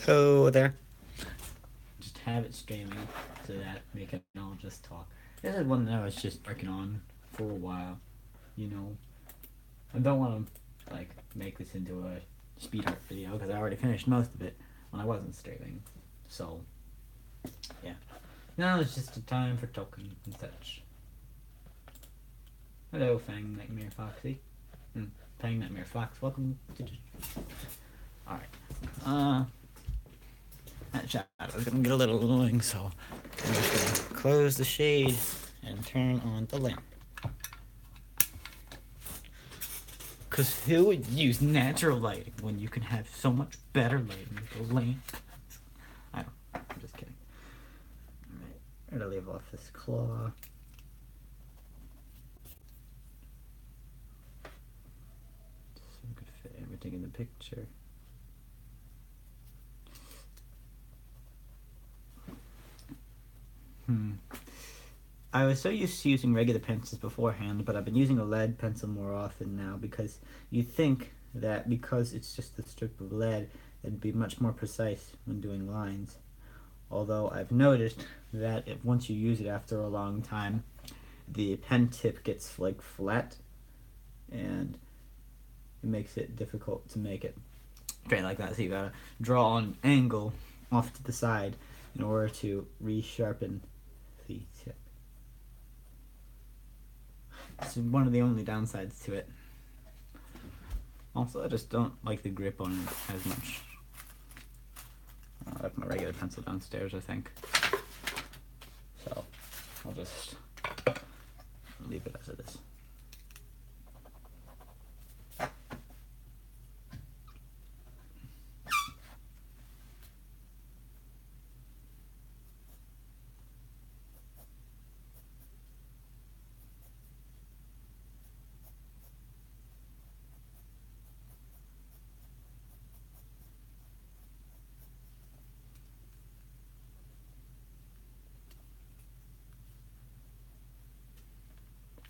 Oh, there. Just have it streaming so that we can all just talk. This is one that I was just working on for a while. You know, I don't want to like make this into a speed art video because I already finished most of it when I wasn't streaming. So yeah, now it's just a time for talking and such. Hello, Fang Nightmare Foxy. Fang Nightmare Fox. Welcome to. All right. That shadow is gonna get a little annoying, so I'm just gonna close the shade and turn on the lamp. Cause who would use natural lighting when you can have so much better lighting with a lamp? I don't. I'm just kidding. All right. I'm gonna leave off this claw. So we could fit everything in the picture. I was so used to using regular pencils beforehand, but I've been using a lead pencil more often now because you think that because it's just a strip of lead, it'd be much more precise when doing lines. Although I've noticed that if once you use it after a long time, the pen tip gets like flat and it makes it difficult to make it straight like that. So you gotta draw an angle off to the side in order to resharpen the tip. It's one of the only downsides to it. Also, I just don't like the grip on it as much. I have my regular pencil downstairs, I think. So, I'll just leave it as it is.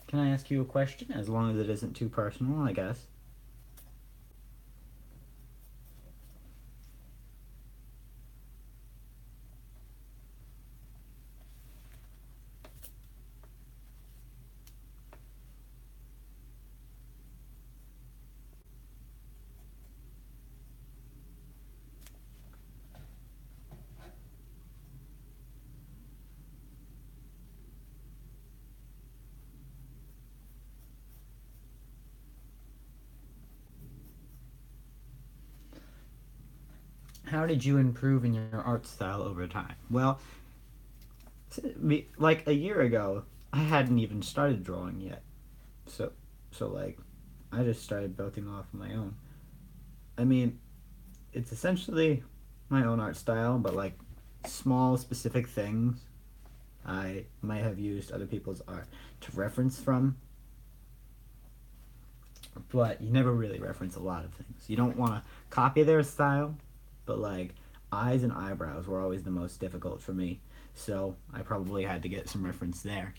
Can I ask you a question? As long as it isn't too personal, I guess. How did you improve in your art style over time? Well, like a year ago, I hadn't even started drawing yet. So, like, I just started building off on my own. I mean, it's essentially my own art style, but like small specific things I might have used other people's art to reference from, but you never really reference a lot of things. You don't want to copy their style, but like eyes and eyebrows were always the most difficult for me, so I probably had to get some reference there.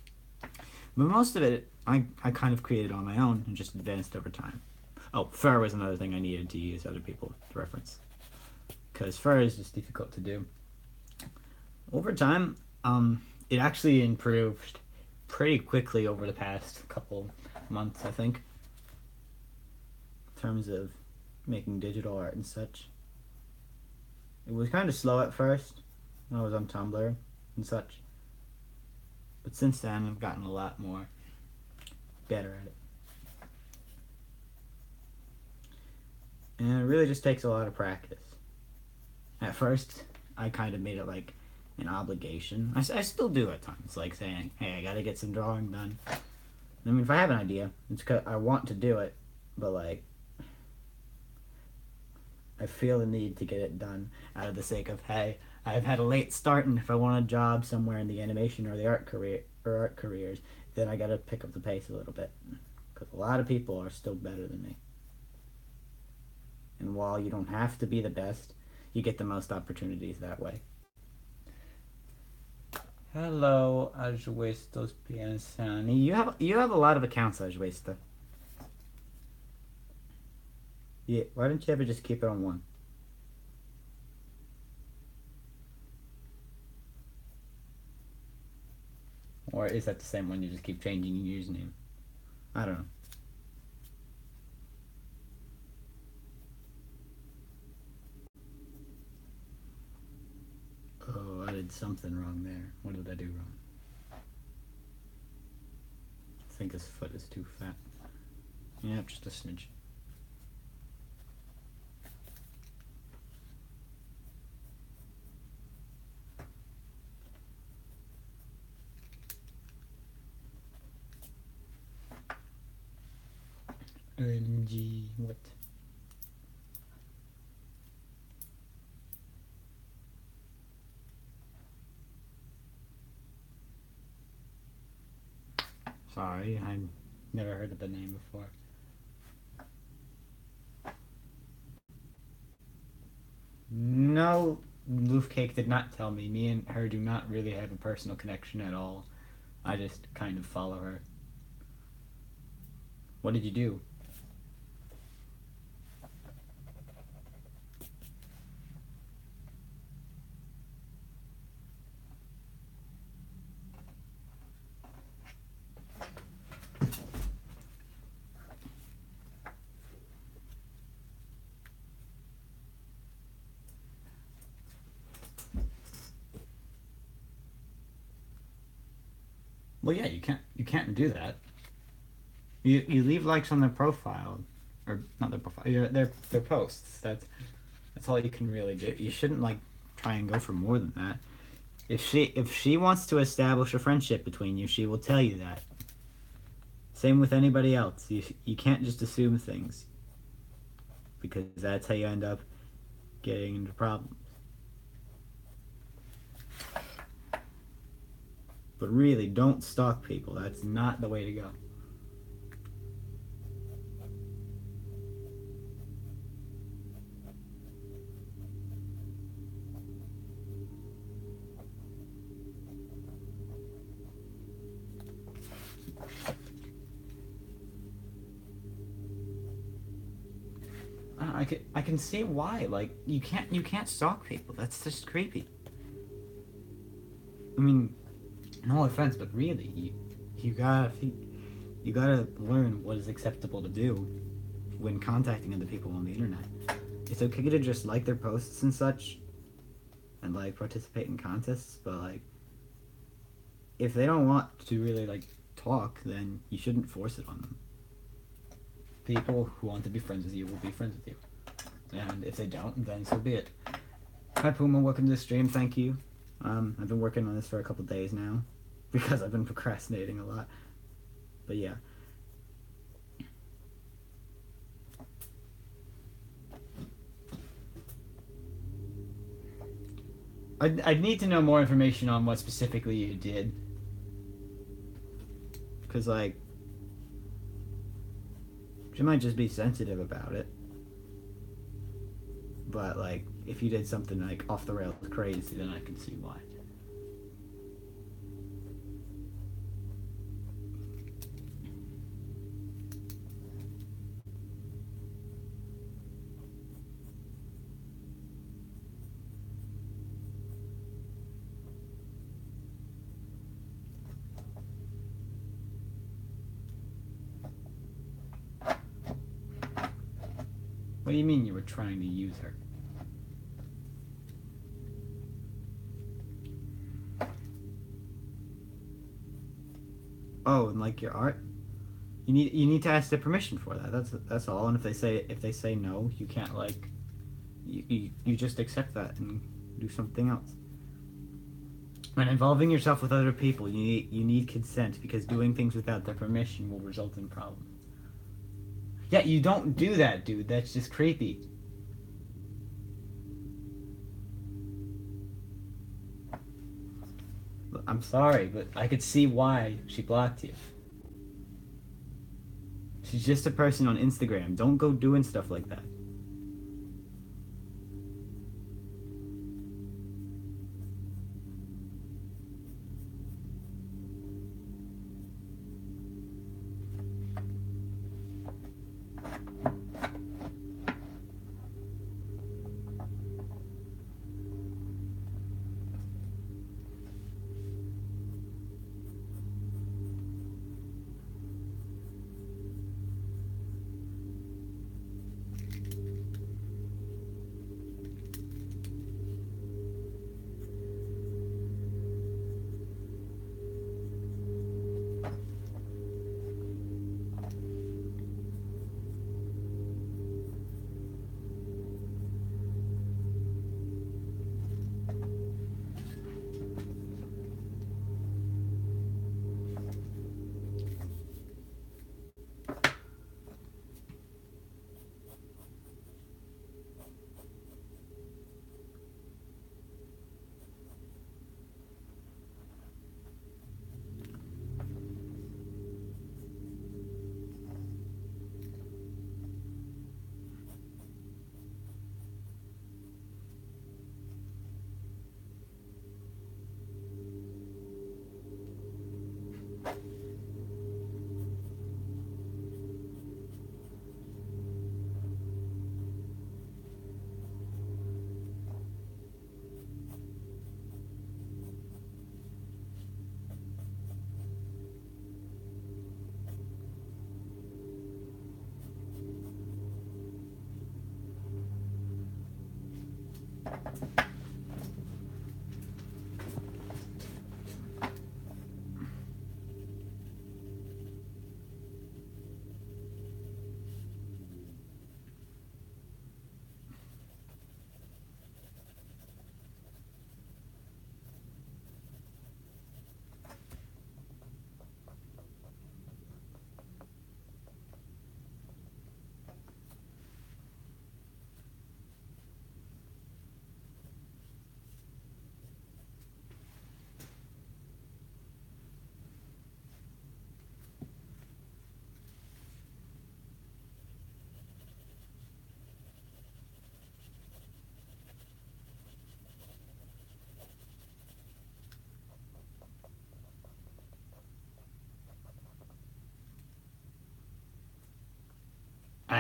But most of it, I kind of created on my own and just advanced over time. Oh, fur was another thing I needed to use other people to reference, because fur is just difficult to do. Over time, it actually improved pretty quickly over the past couple months, I think, in terms of making digital art and such. It was kind of slow at first when I was on Tumblr and such, but since then I've gotten a lot more better at it. And it really just takes a lot of practice. At first, I kind of made it like an obligation. I still do at times, like saying, hey, I gotta get some drawing done. I mean, if I have an idea, it's because I want to do it, but like, I feel the need to get it done out of the sake of, hey, I've had a late start, and if I want a job somewhere in the animation or the art career or art careers, then I gotta pick up the pace a little bit, because a lot of people are still better than me. And while you don't have to be the best, you get the most opportunities that way. Hello, Ajuestos Piansani. You have a lot of accounts, Ajuesta. Yeah, why don't you ever just keep it on one? Or is that the same one you just keep changing your username? I don't know. Oh, I did something wrong there. What did I do wrong? I think his foot is too fat. Yep, just a smidge. OMG, what? Sorry, I never heard of the name before. No, Loofcake did not tell me. Me and her do not really have a personal connection at all. I just kind of follow her. What did you do? Well, yeah, you can't do that. You leave likes on their profile, or not their profile, their posts. That's all you can really do. You shouldn't like try and go for more than that. If she wants to establish a friendship between you, she will tell you that. Same with anybody else. You can't just assume things because that's how you end up getting into problems. But really, don't stalk people. That's not the way to go. I can see why. Like you can't stalk people. That's just creepy. I mean, no offense, but really, you gotta learn what is acceptable to do when contacting other people on the internet. It's okay to just like their posts and such, and like participate in contests, but like if they don't want to really like talk, then you shouldn't force it on them. People who want to be friends with you will be friends with you. And if they don't, then so be it. Hi Puma, welcome to the stream, thank you. I've been working on this for a couple days now because I've been procrastinating a lot. But yeah. I'd need to know more information on what specifically you did. Because, like, she might just be sensitive about it. But, like, if you did something, like, off the rails crazy, then I can see why. What do you mean you were trying to use her? Oh, and like your art? You need to ask their permission for that. That's all. And if they say no, you can't like you just accept that and do something else. When involving yourself with other people, you need consent because doing things without their permission will result in problems. Yeah, you don't do that, dude. That's just creepy. I'm sorry, but I could see why she blocked you. She's just a person on Instagram. Don't go doing stuff like that.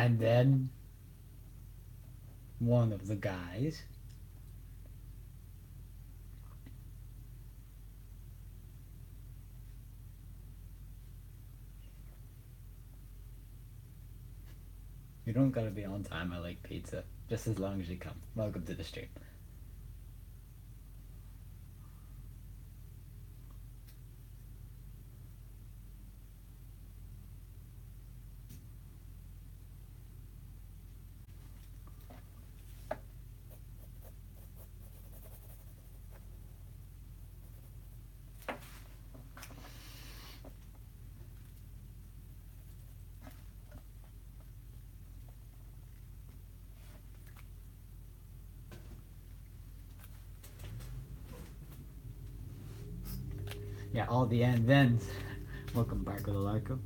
And then one of the guys You don't gotta be on time. I like pizza. Just as long as you come. Welcome to the stream. Yeah, all the and thens. Welcome back with a Larko.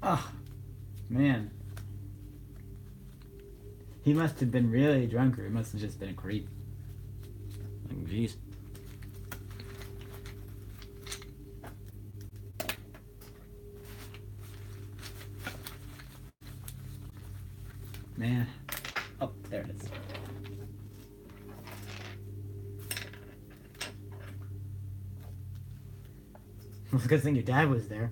Oh, man. He must have been really drunk, or he must have just been a creep. Like, jeez. Man. Oh, there it is. Well, it's a good thing your dad was there.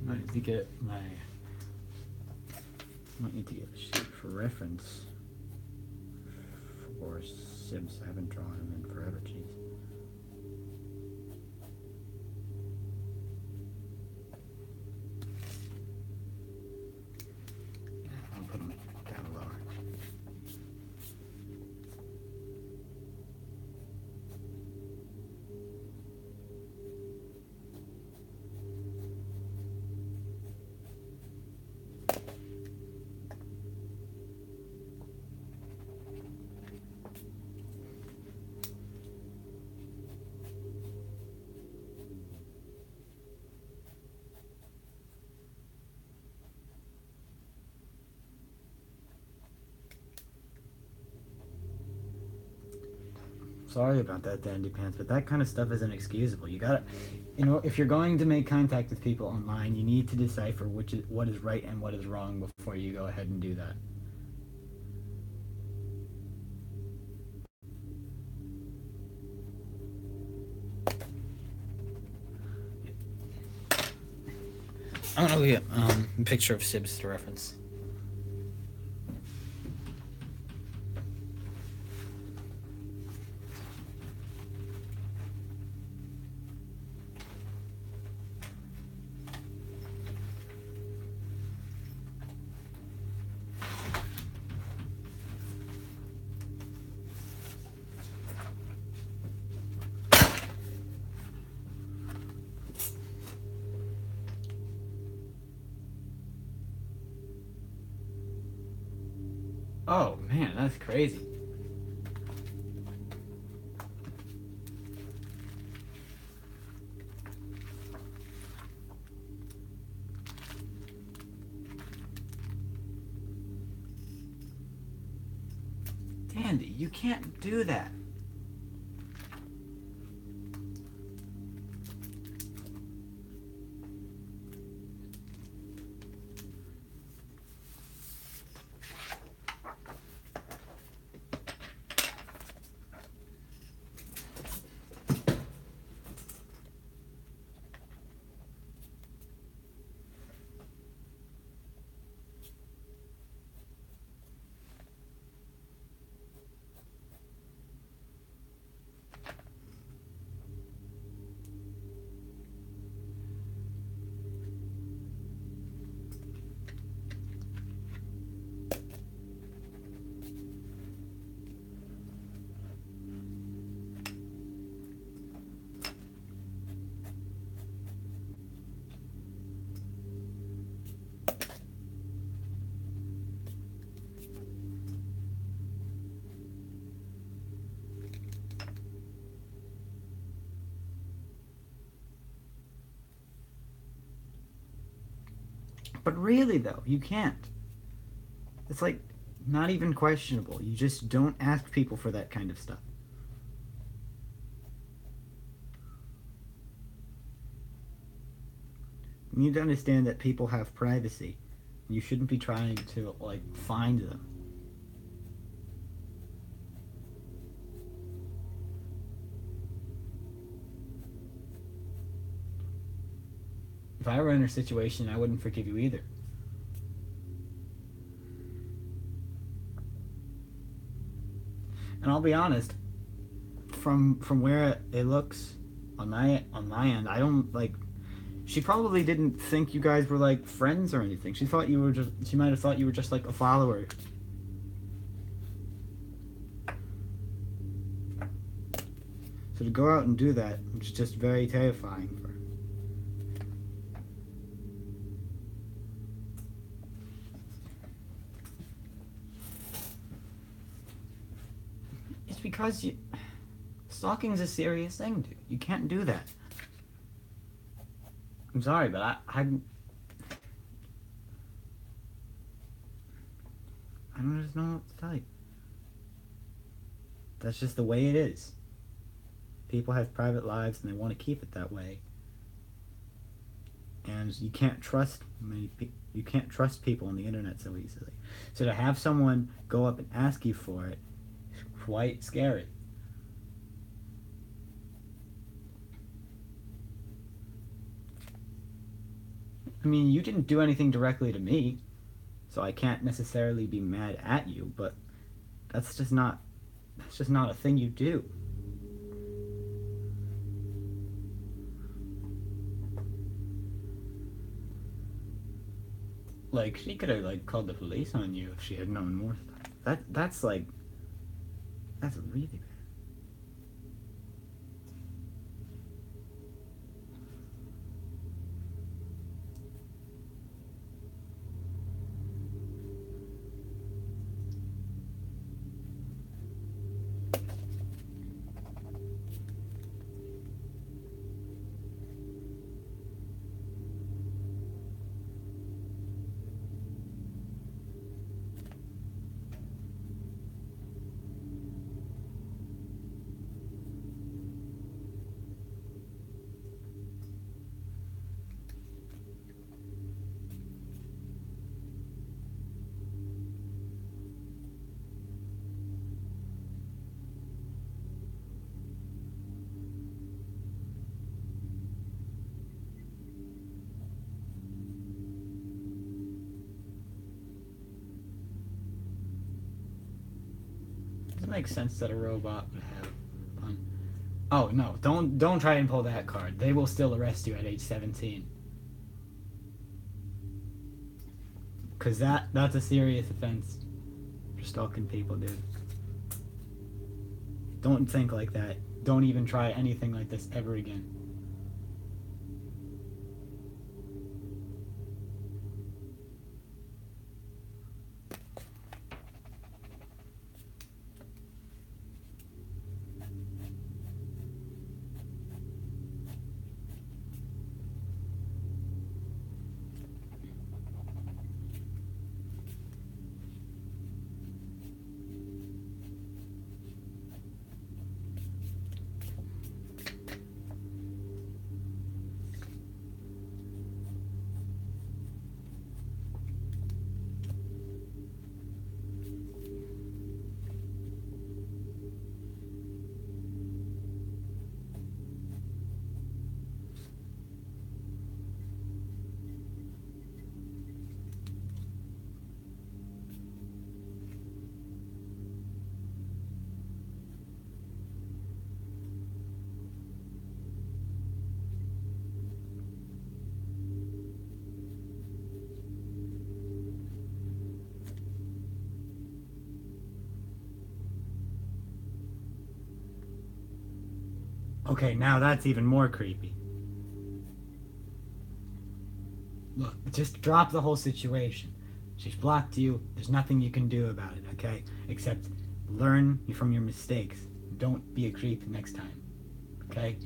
I need to get my. Might need to get a sheet for reference for Sims. I haven't drawn them in forever. Jeez. I'll put them down lower. Sorry about that, Dandy Pants, but that kind of stuff is inexcusable. You gotta, if you're going to make contact with people online, you need to decipher what is right and what is wrong before you go ahead and do that. I'm gonna look at a picture of Sibs to reference. Oh man, that's crazy. Andy, you can't do that. But really, though, you can't. It's like not even questionable. You just don't ask people for that kind of stuff. You need to understand that people have privacy. You shouldn't be trying to, like, find them. If I were in a situation, I wouldn't forgive you either. And I'll be honest, from where it looks on my end, I don't like. She probably didn't think you guys were like friends or anything. She thought you were just. She might have thought you were just like a follower. So to go out and do that, it's just very terrifying for her. It's because stalking's a serious thing, dude. You can't do that. I'm sorry, but I don't just know what to tell you. That's just the way it is. People have private lives and they want to keep it that way. And you can't trust you can't trust people on the internet so easily. So to have someone go up and ask you for it is quite scary. I mean, you didn't do anything directly to me, so I can't necessarily be mad at you, but that's just not a thing you do. Like, she could have like called the police on you if she had known more stuff. That's really bad. Doesn't make sense that a robot would have fun. Oh no! Don't try and pull that card. They will still arrest you at age 17. Cause that's a serious offense for stalking people, dude. Don't think like that. Don't even try anything like this ever again. Okay, now that's even more creepy. Look, just drop the whole situation. She's blocked you. There's nothing you can do about it, okay? Except learn from your mistakes. Don't be a creep next time, okay?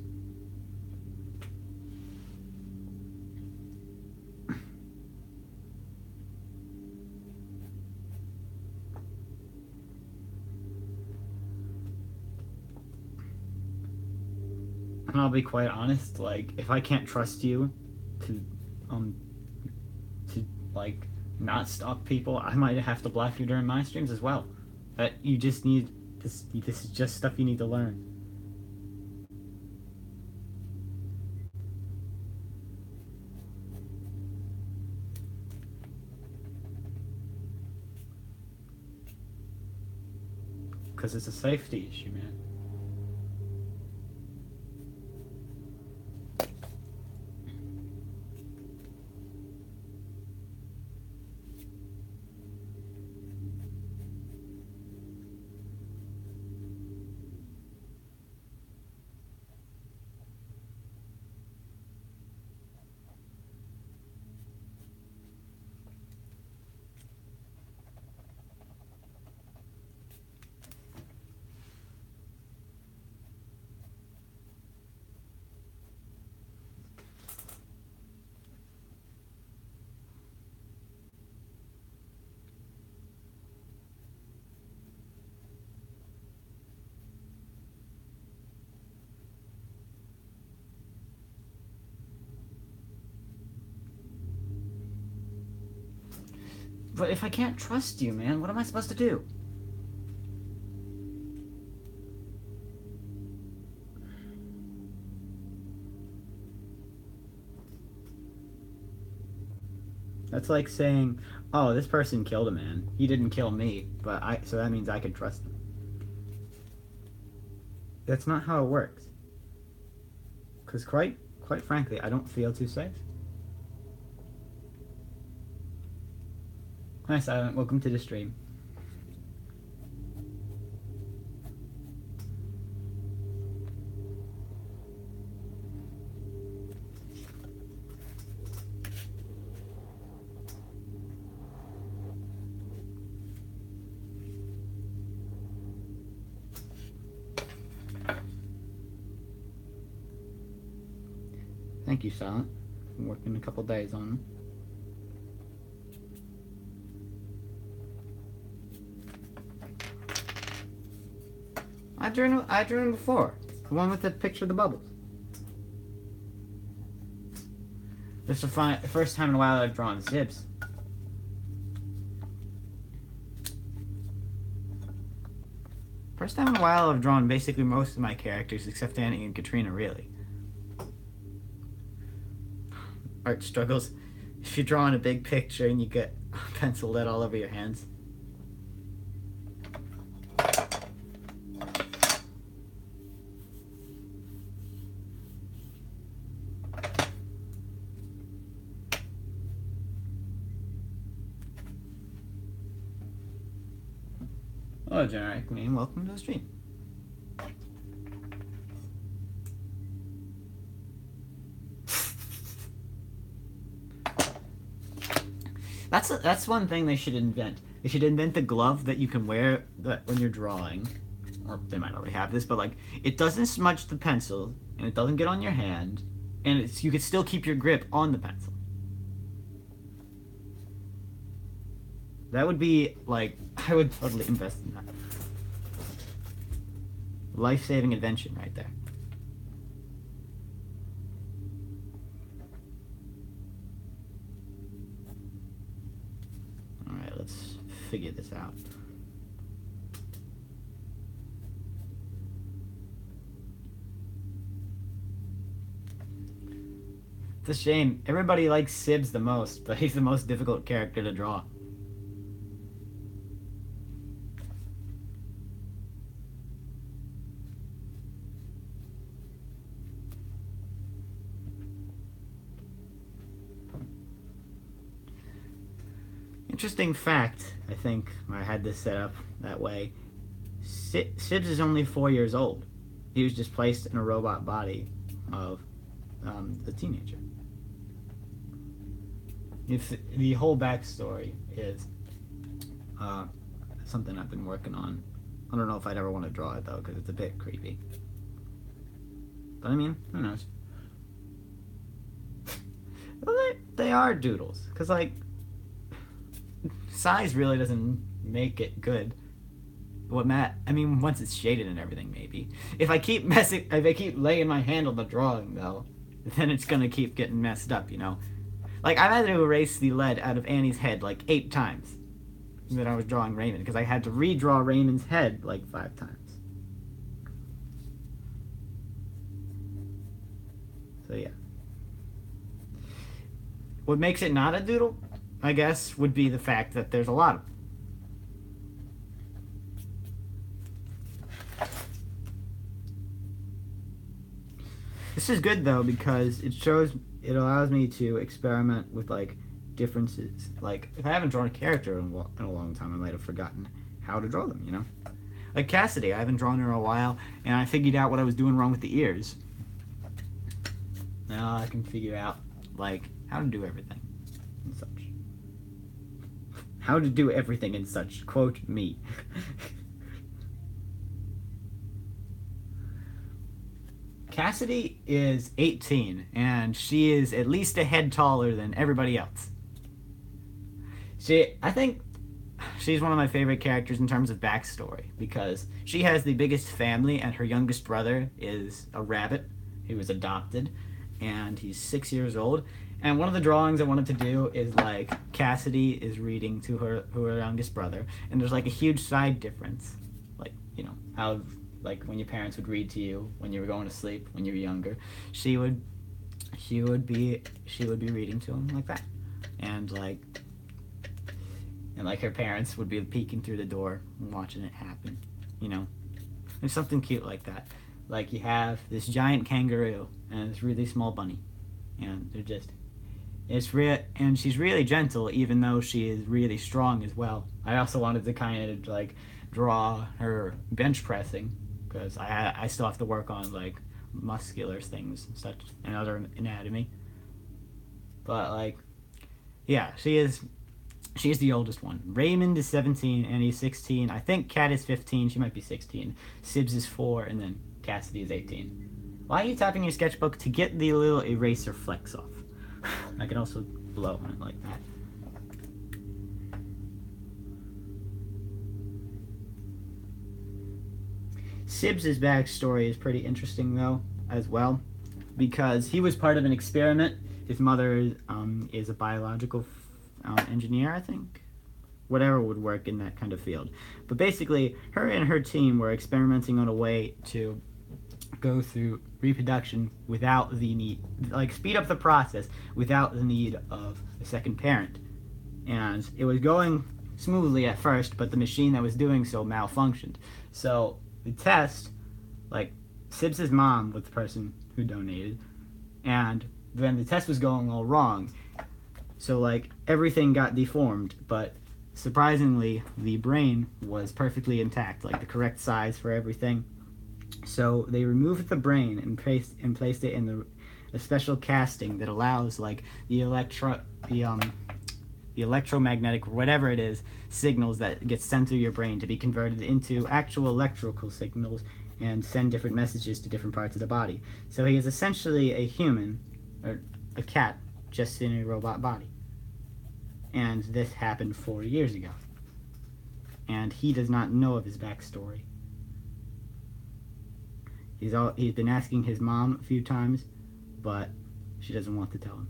And I'll be quite honest, like, if I can't trust you to, um, to, like, not stalk people, I might have to block you during my streams as well. That you just need, this is just stuff you need to learn. Because it's a safety issue, man. But if I can't trust you, man, what am I supposed to do? That's like saying, "Oh, this person killed a man. He didn't kill me, but so that means I can trust him." That's not how it works. Because quite frankly, I don't feel too safe. Hi, Silent. Welcome to the stream. Thank you, Silent. I'm working a couple days on them. I drew him before. The one with the picture of the bubbles. This is the first time in a while I've drawn Zips. First time in a while I've drawn basically most of my characters except Annie and Katrina, really. Art struggles. If you're drawing a big picture and you get pencil lead all over your hands. Hello, Generic Meme. Welcome to the stream. That's one thing they should invent. They should invent the glove that you can wear when you're drawing. Or they might already have this, but like it doesn't smudge the pencil and it doesn't get on your hand, and you can still keep your grip on the pencil. That would be like I would totally invest in that. Life-saving invention right there. Alright, let's figure this out. It's a shame. Everybody likes Sibs the most, but he's the most difficult character to draw. Interesting fact, I think, I had this set up that way. Sibs is only 4 years old. he was just placed in a robot body of a teenager. If the whole backstory is something I've been working on. I don't know if I'd ever want to draw it though, because it's a bit creepy. But I mean, who knows? Well, they are doodles, because like size really doesn't make it good. I mean, once it's shaded and everything, maybe. If I keep laying my hand on the drawing though, then it's gonna keep getting messed up, you know. Like I had to erase the lead out of Annie's head like 8 times that I was drawing Raymond, because I had to redraw Raymond's head like 5 times. So yeah. What makes it not a doodle, I guess, would be the fact that there's a lot of them. This is good though, because it allows me to experiment with like differences. Like if I haven't drawn a character in a long time, I might have forgotten how to draw them, you know? Like Cassidy, I haven't drawn her in a while, and I figured out what I was doing wrong with the ears. Now I can figure out like how to do everything and such. How to do everything and such, quote me. Cassidy is 18, and she is at least a head taller than everybody else. I think she's one of my favorite characters in terms of backstory, because she has the biggest family, and her youngest brother is a rabbit who was adopted, and he's 6 years old. And one of the drawings I wanted to do is like Cassidy is reading to her youngest brother, and there's like a huge side difference, like, you know, how like when your parents would read to you when you were going to sleep when you were younger, she would be reading to him like that, and like her parents would be peeking through the door and watching it happen, you know. There's something cute like that. Like you have this giant kangaroo and this really small bunny, and and she's really gentle, even though she is really strong as well. I also wanted to kind of like draw her bench pressing, because I still have to work on like muscular things and such and other anatomy. But like, yeah, she is the oldest one. Raymond is 17 and he's 16. I think Kat is 15. She might be 16. Sibs is 4, and then Cassidy is 18. Why are you tapping your sketchbook? To get the little eraser flex off. I can also blow on it like that. Sibs' backstory is pretty interesting though, as well, because he was part of an experiment. His mother is a biological engineer, I think. Whatever would work in that kind of field. But basically, her and her team were experimenting on a way to go through reproduction without the need, like speed up the process without the need of a second parent. And it was going smoothly at first, but the machine that was doing so malfunctioned. So the test, like Sibs' mom was the person who donated, and then the test was going all wrong. So like everything got deformed, but surprisingly the brain was perfectly intact, like the correct size for everything. So they removed the brain and placed it in a special casting that allows like the electromagnetic, whatever it is, signals that get sent through your brain to be converted into actual electrical signals and send different messages to different parts of the body. So he is essentially a human, or a cat, just in a robot body. And this happened 4 years ago. And he does not know of his backstory. He's been asking his mom a few times, but she doesn't want to tell him.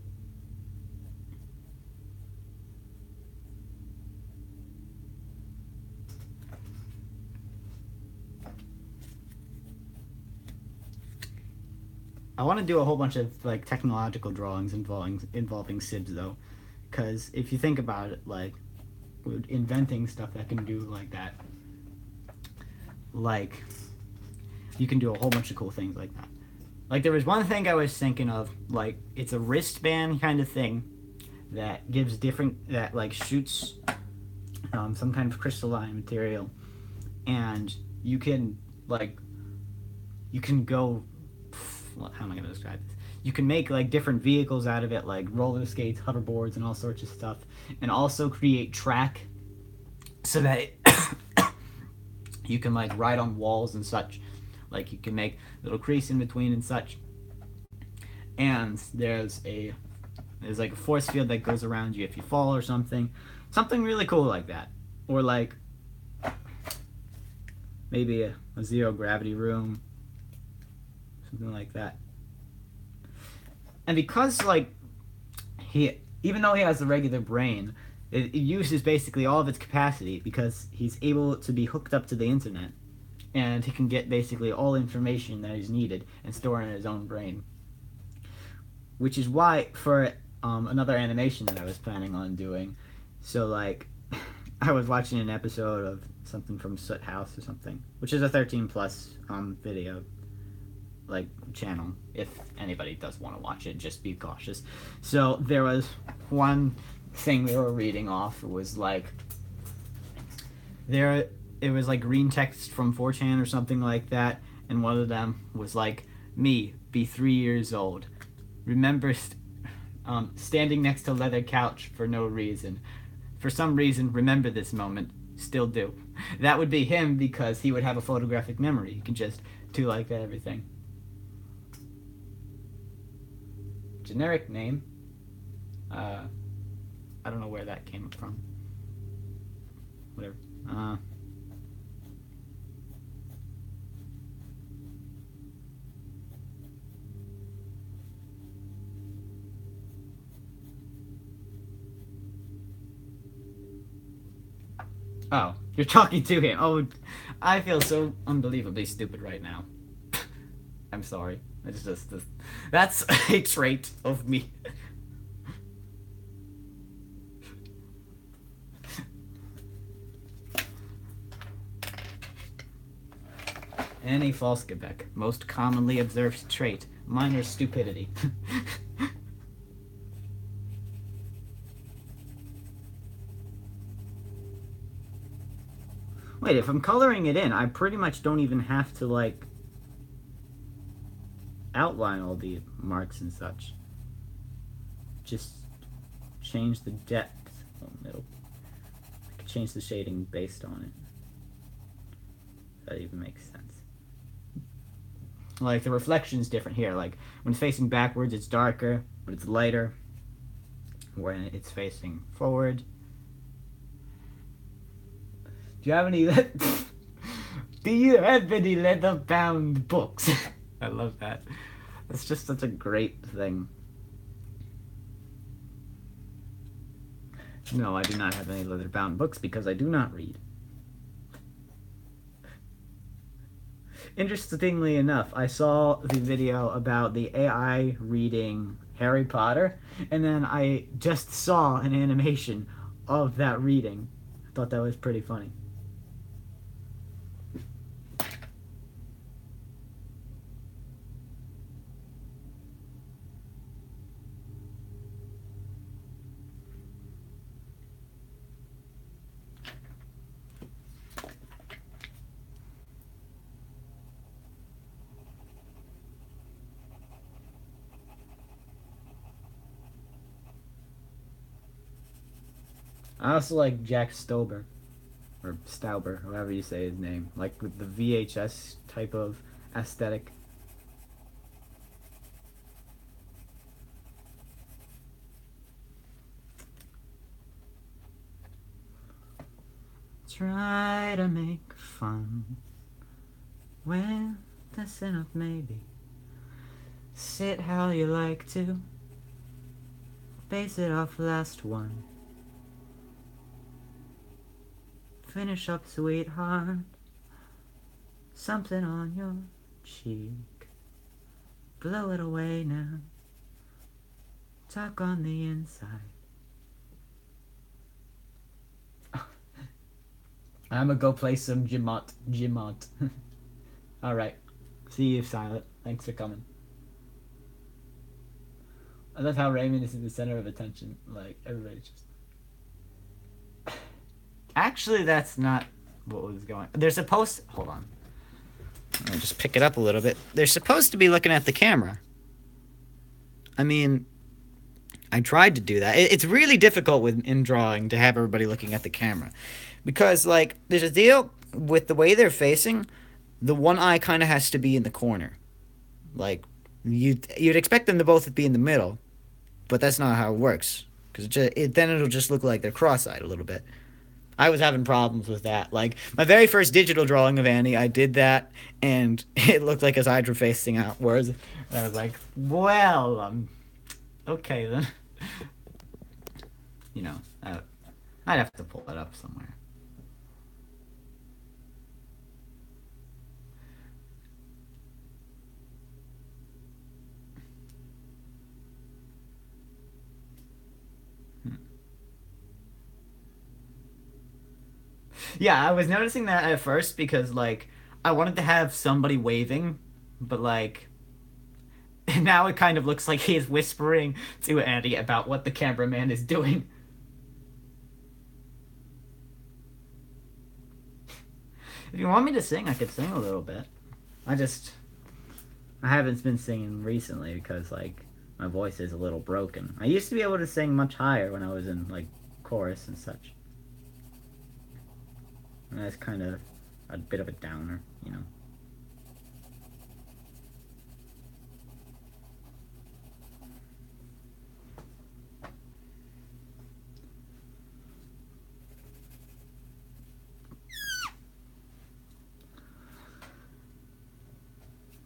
I want to do a whole bunch of like technological drawings involving Sibs though, because if you think about it, like inventing stuff that can do like that, like you can do a whole bunch of cool things like that. Like there was one thing I was thinking of, like it's a wristband kind of thing that that like shoots some kind of crystalline material, and you can like you can go. How am I gonna describe this? You can make like different vehicles out of it, like roller skates, hoverboards, and all sorts of stuff, and also create track so that you can like ride on walls and such. Like you can make little crease in between and such. And there's like a force field that goes around you if you fall or something. Something really cool like that. Or like maybe a zero gravity room. Something like that. And because like even though he has a regular brain, it uses basically all of its capacity because he's able to be hooked up to the internet, and he can get basically all information that is needed and store in his own brain. Which is why for another animation that I was planning on doing, so like I was watching an episode of something from Soot House or something, which is a 13 plus video like channel. If anybody does want to watch it, just be cautious. So there was one thing they were reading off. It was like it was like green text from 4chan or something like that, and one of them was like, "Me, be 3 years old. Remember standing next to leather couch for no reason. For some reason, remember this moment. Still do." That would be him because he would have a photographic memory. He can just do like that everything. Generic name. I don't know where that came from. Whatever. Oh, you're talking to him. Oh, I feel so unbelievably stupid right now. I'm sorry. It's just that's a trait of me. Annie Falskebeck, most commonly observed trait, minor stupidity. Wait, if I'm coloring it in, I pretty much don't even have to, like, outline all the marks and such. Just change the depth. I could change the shading based on it. That even makes sense. Like, the reflection's different here. Like, when it's facing backwards, it's darker, but it's lighter. When it's facing forward. Do you have any leather-bound books? I love that. That's just such a great thing. No, I do not have any leather-bound books because I do not read. Interestingly enough, I saw the video about the AI reading Harry Potter, and then I just saw an animation of that reading. I thought that was pretty funny. I also like Jack Stober, or Stauber, however you say his name, like with the VHS type of aesthetic. Try to make fun with the sin of maybe. Sit how you like to, base it off last one. Finish up, sweetheart. Something on your cheek. Blow it away now. Talk on the inside. I'm gonna go play some Gmot. Alright. See you, Silent. Thanks for coming. I love how Raymond is in the center of attention. Like, everybody just... Actually, that's not what was going... There's a post... Hold on. I'll just pick it up a little bit. They're supposed to be looking at the camera. I mean, I tried to do that. It's really difficult in drawing to have everybody looking at the camera. Because, like, there's a deal with the way they're facing. The one eye kind of has to be in the corner. Like, you'd expect them to both be in the middle, but that's not how it works. Because then it'll just look like they're cross-eyed a little bit. I was having problems with that. Like, my very first digital drawing of Annie, I did that, and it looked like his eyes were facing outwards. And I was like, well, okay then. You know, I'd have to pull it up somewhere. Yeah, I was noticing that at first because, like, I wanted to have somebody waving, but, like, now it kind of looks like he is whispering to Andy about what the cameraman is doing. If you want me to sing, I could sing a little bit. I haven't been singing recently because, like, my voice is a little broken. I used to be able to sing much higher when I was in, like, chorus and such. And that's kind of a bit of a downer, you know.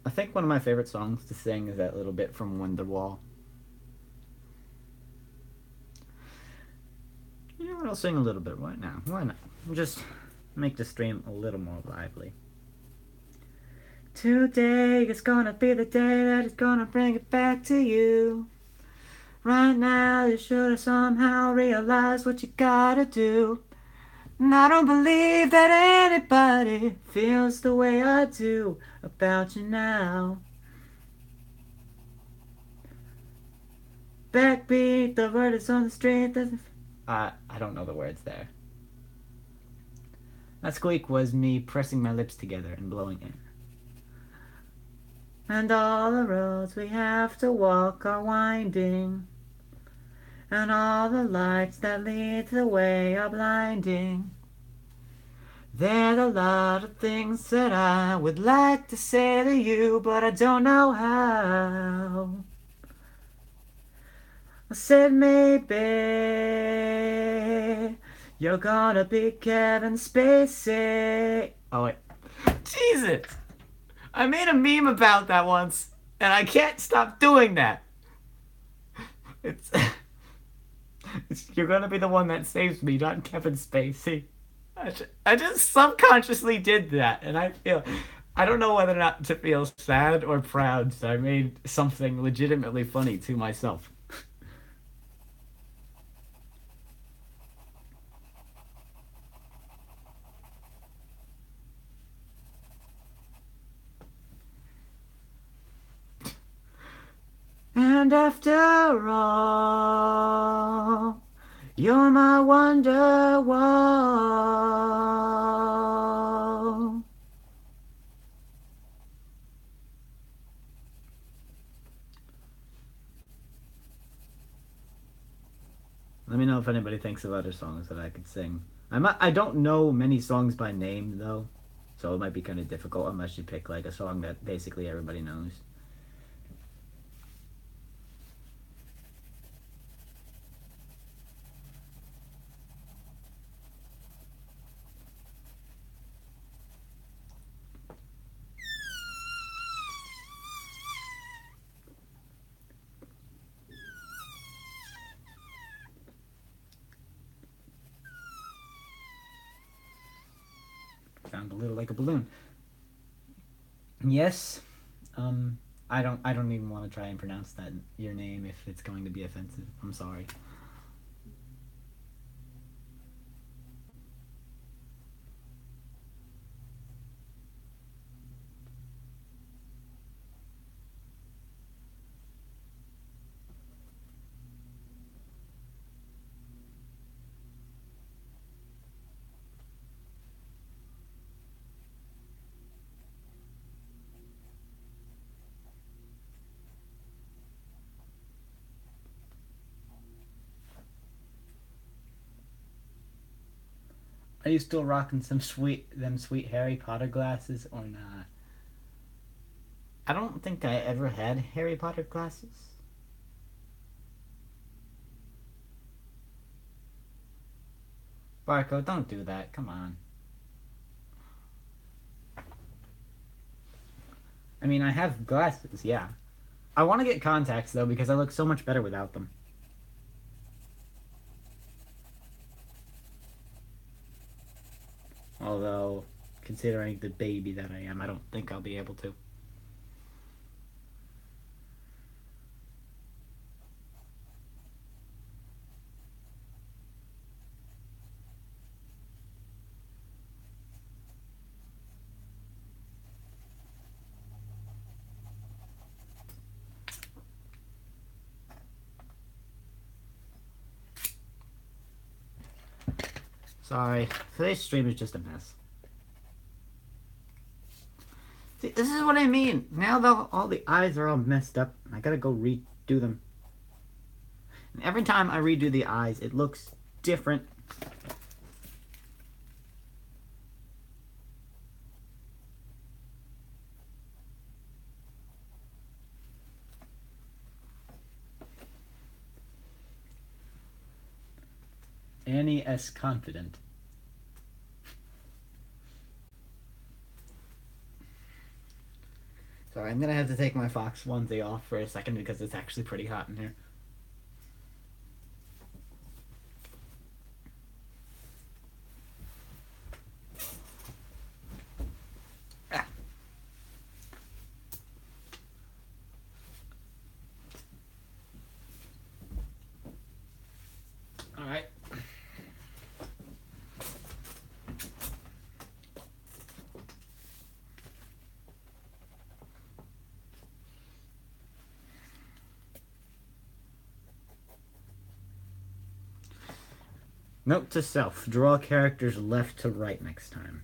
I think one of my favorite songs to sing is that little bit from Wonderwall. You know what? I'll sing a little bit right now. Why not? Just make the stream a little more lively. Today is gonna be the day that is gonna bring it back to you. Right now, you should have somehow realized what you gotta do. And I don't believe that anybody feels the way I do about you now. Backbeat, the word is on the street. I don't know the words there. That squeak was me pressing my lips together and blowing air. And all the roads we have to walk are winding, and all the lights that lead the way are blinding. There's a lot of things that I would like to say to you, but I don't know how. I said maybe you're gonna be Kevin Spacey. Oh wait. Jesus! I made a meme about that once, and I can't stop doing that. It's, you're gonna be the one that saves me, not Kevin Spacey. I just subconsciously did that, and I don't know whether or not to feel sad or proud, so I made something legitimately funny to myself. And after all, you're my wonder wall. Let me know if anybody thinks of other songs that I could sing. I don't know many songs by name though, so it might be kind of difficult unless you pick like a song that basically everybody knows. Sound a little like a balloon. Yes. I don't even want to try and pronounce that your name if it's going to be offensive. I'm sorry. Are you still rocking them sweet Harry Potter glasses or not? I don't think I ever had Harry Potter glasses. Barco, don't do that. Come on. I mean, I have glasses, yeah. I want to get contacts, though, because I look so much better without them. Although, considering the baby that I am, I don't think I'll be able to. Sorry, today's stream is just a mess. See, this is what I mean. Now all the eyes are all messed up. I gotta go redo them. And every time I redo the eyes, it looks different. Annie S. Confident. Sorry, I'm gonna have to take my Fox onesie off for a second because it's actually pretty hot in here. Ah. All right. Note to self, draw characters left to right next time.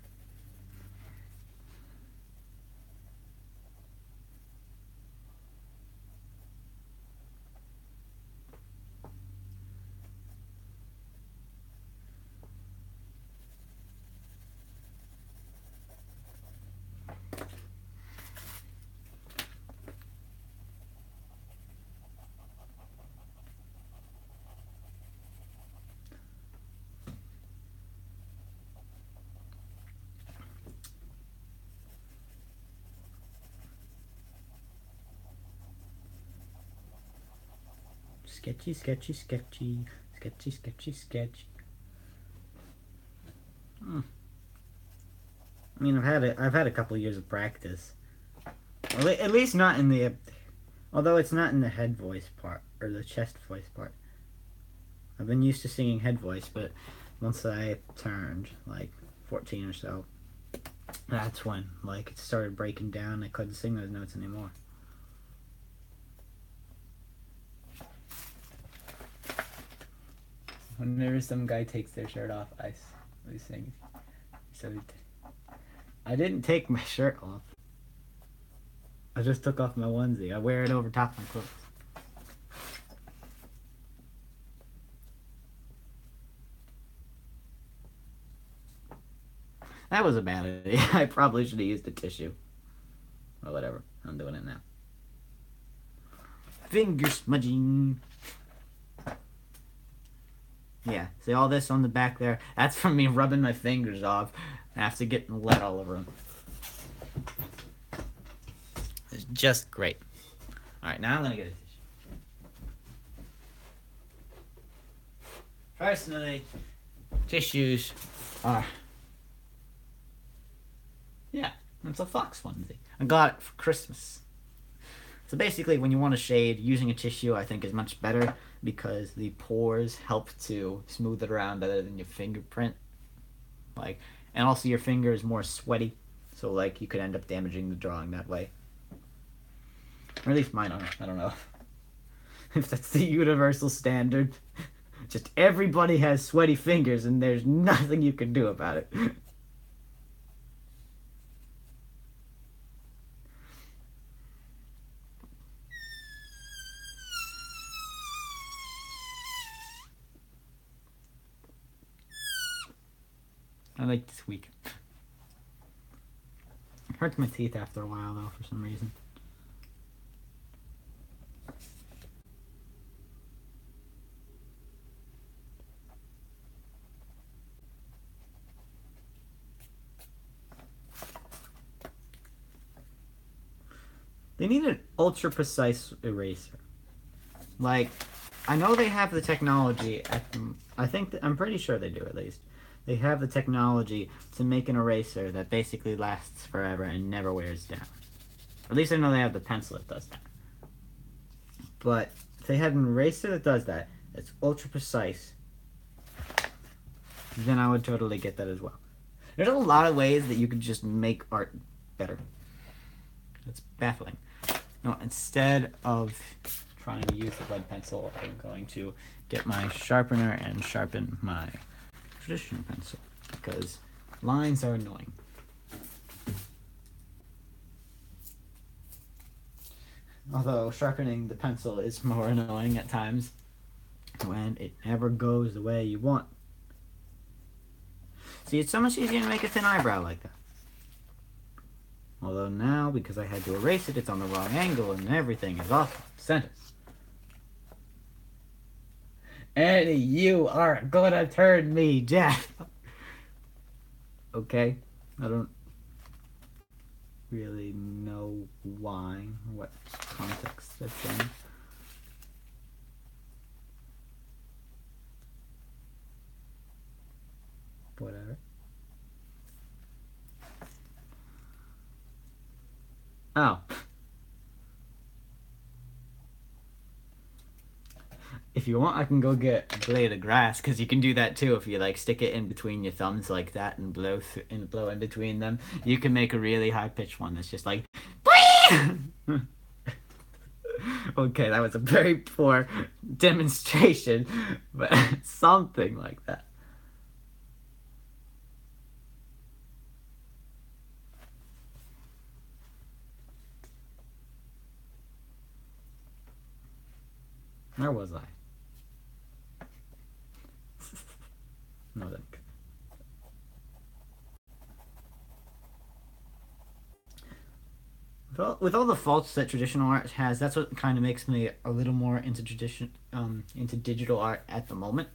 Sketchy, sketchy, sketchy, sketchy, sketchy, sketchy. I mean, I've had a couple years of practice. Well, at least not in the, although it's not in the head voice part or the chest voice part. I've been used to singing head voice, but once I turned like 14 or so, that's when like it started breaking down. I couldn't sing those notes anymore. Whenever some guy takes their shirt off, I sing. So I didn't take my shirt off. I just took off my onesie. I wear it over top of my clothes. That was a bad idea. I probably should have used a tissue. Or whatever. I'm doing it now. Finger smudging. Yeah, see all this on the back there? That's from me rubbing my fingers off after getting lead all over them. It's just great. Alright, now I'm going to get a tissue. Personally, tissues are... Yeah, it's a Fox onesie. I got it for Christmas. So basically, when you want to shade, using a tissue I think is much better because the pores help to smooth it around better than your fingerprint. Like, and also your finger is more sweaty, so like you could end up damaging the drawing that way. Or at least mine are. I don't know if that's the universal standard. Just everybody has sweaty fingers and there's nothing you can do about it. I like to squeak. It hurts my teeth after a while, though, for some reason. They need an ultra precise eraser. Like, I know they have the technology at the, I'm pretty sure they do at least. They have the technology to make an eraser that basically lasts forever and never wears down. At least I know they have the pencil that does that. But if they had an eraser that does that, that's ultra precise, then I would totally get that as well. There's a lot of ways that you could just make art better. It's baffling. No, instead of trying to use the lead pencil, I'm going to get my sharpener and sharpen my traditional pencil, because lines are annoying. Although sharpening the pencil is more annoying at times when it never goes the way you want. See, it's so much easier to make a thin eyebrow like that. Although now, because I had to erase it, it's on the wrong angle and everything is off center. And you are gonna turn me, Jeff. Okay, I don't really know why, what context that's in. Whatever. Oh. If you want, I can go get a blade of grass, because you can do that too. If you like stick it in between your thumbs like that and blow in between them, you can make a really high pitched one that's just like. Okay, that was a very poor demonstration, but something like that. Where was I? No, that. With all the faults that traditional art has, that's what kind of makes me a little more into into digital art at the moment.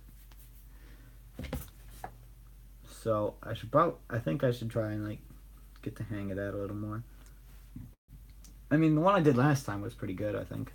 So I think I should try and like get the hang of that a little more. I mean, the one I did last time was pretty good, I think.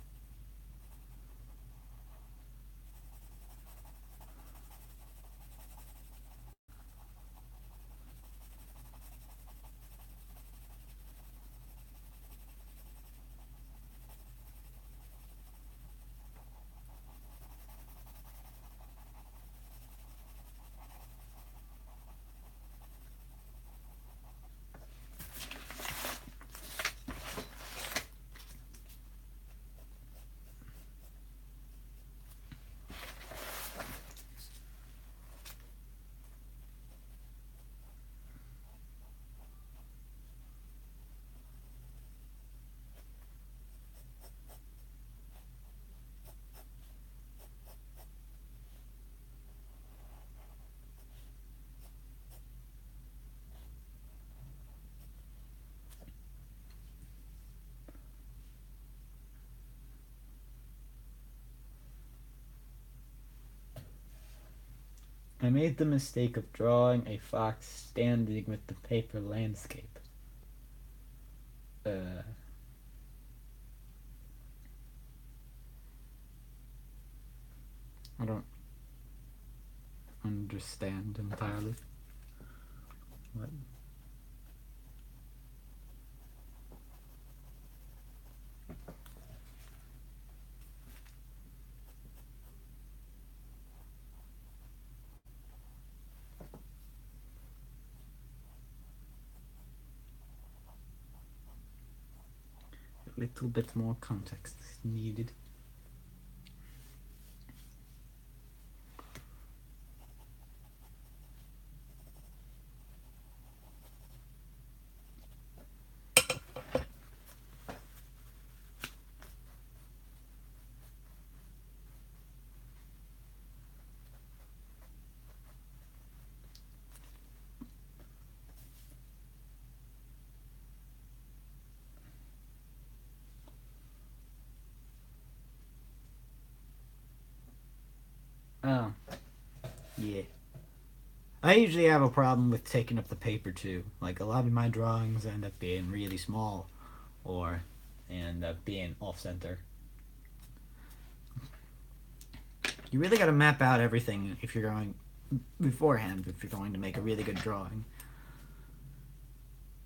I made the mistake of drawing a fox standing with the paper landscape. I don't understand entirely. What? A little bit more context is needed. Oh, yeah. I usually have a problem with taking up the paper too. Like a lot of my drawings end up being really small, or end up being off center. You really got to map out everything if you're going beforehand if you're going to make a really good drawing.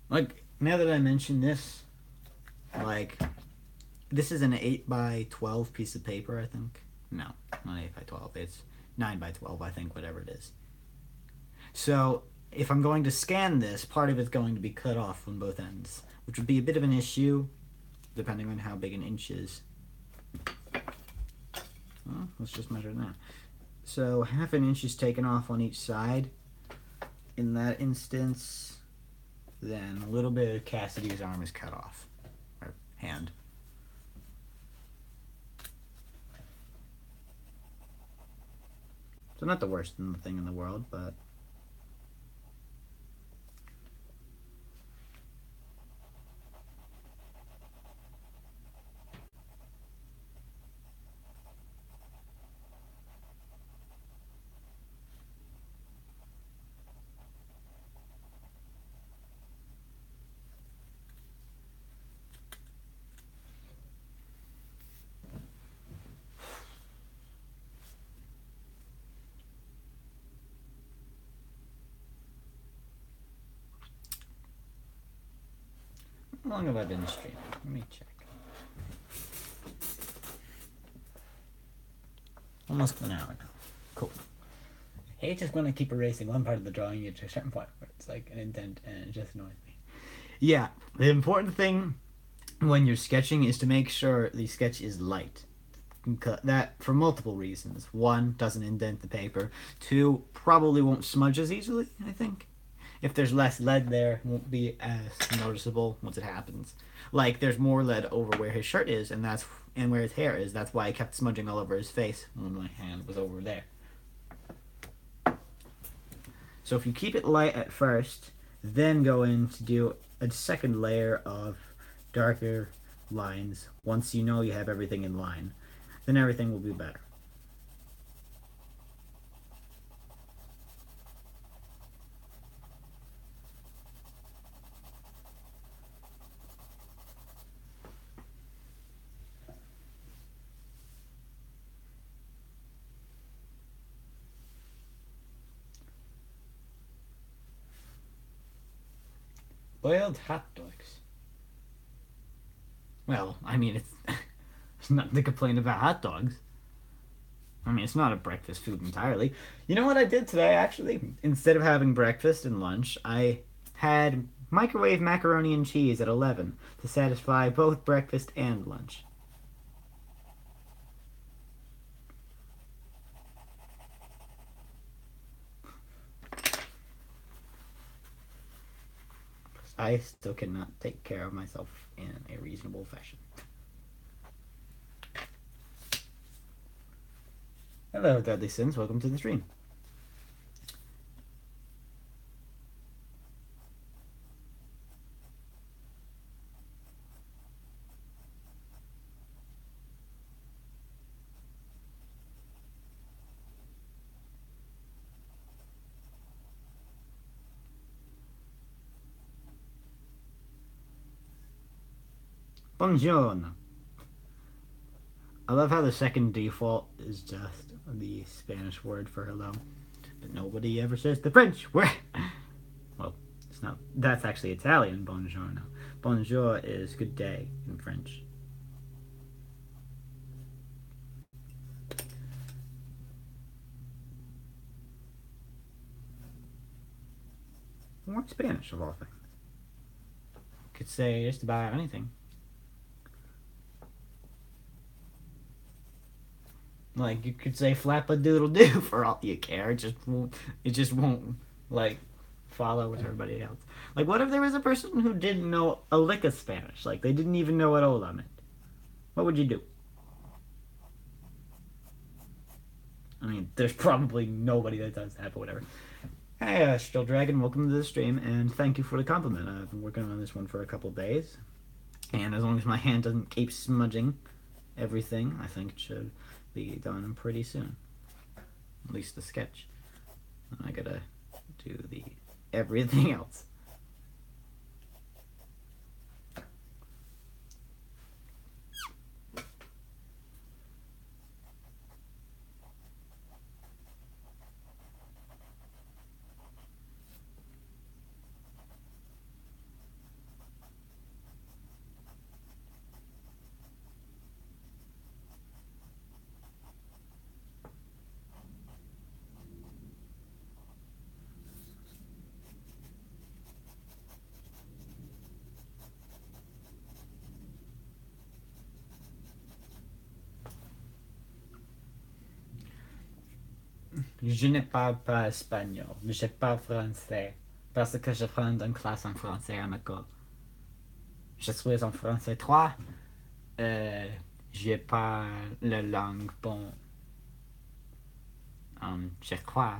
Like now that I mention this, like this is an 8 by 12 piece of paper, I think. No, not 8 by 12. It's 9 by 12, I think, whatever it is. So if I'm going to scan this, part of it's going to be cut off on both ends, which would be a bit of an issue depending on how big an inch is. Well, let's just measure it now. So half an inch is taken off on each side. In that instance, then a little bit of Cassidy's arm is cut off, or hand. So not the worst thing in the world, but how long have I been streaming? Let me check. Almost an hour now. Cool. I hate just when I keep erasing one part of the drawing to a certain point where it's like an indent and it just annoys me. Yeah, the important thing when you're sketching is to make sure the sketch is light. That for multiple reasons. One, doesn't indent the paper. Two, probably won't smudge as easily, I think. If there's less lead there, it won't be as noticeable once it happens. Like there's more lead over where his shirt is, and where his hair is. That's why I kept smudging all over his face when my hand was over there. So if you keep it light at first, then go in to do a second layer of darker lines once you know you have everything in line, then everything will be better. Boiled hot dogs. Well, I mean, it's nothing to complain about hot dogs. I mean, it's not a breakfast food entirely. You know what I did today, actually? Instead of having breakfast and lunch, I had microwave macaroni and cheese at 11 to satisfy both breakfast and lunch. I still cannot take care of myself in a reasonable fashion. Hello, Deadly Sins. Welcome to the stream. Buongiorno. I love how the second default is just the Spanish word for hello, but nobody ever says the French word. Well, it's not. That's actually Italian. Buongiorno. Bonjour is good day in French. Or Spanish of all things. Could say just about anything. Like you could say flap a doodle doo for all you care. It just won't like follow with everybody else. Like what if there was a person who didn't know a lick of Spanish? Like they didn't even know what hola meant. What would you do? I mean, there's probably nobody that does that, but whatever. Hey, Still Dragon, welcome to the stream, and thank you for the compliment. I've been working on this one for a couple days, and as long as my hand doesn't keep smudging everything, I think it should be done pretty soon. at least the sketch. And I gotta do the everything else. Je ne parle pas espagnol, je parle français, parce que je prends une classe en français à l'école. Je suis en français 3. Je parle la langue, bon, je crois.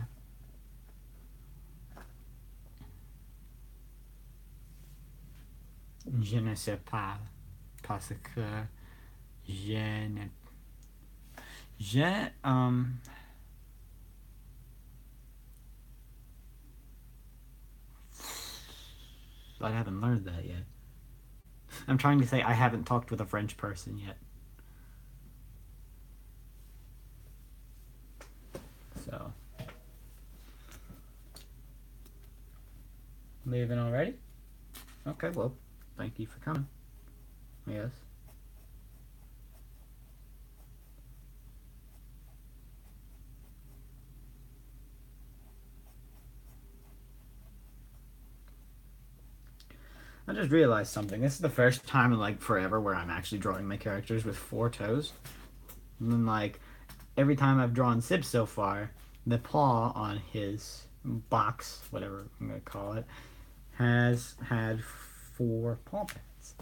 Je ne sais pas, parce que je ne... Je, I haven't learned that yet. I'm trying to say I haven't talked with a French person yet. So. Leaving already? Okay, well, thank you for coming. Yes. I just realized something. This is the first time in like forever where I'm actually drawing my characters with 4 toes. And then like every time I've drawn Sib so far, the paw on his box, whatever I'm gonna call it, has had 4 paw pads.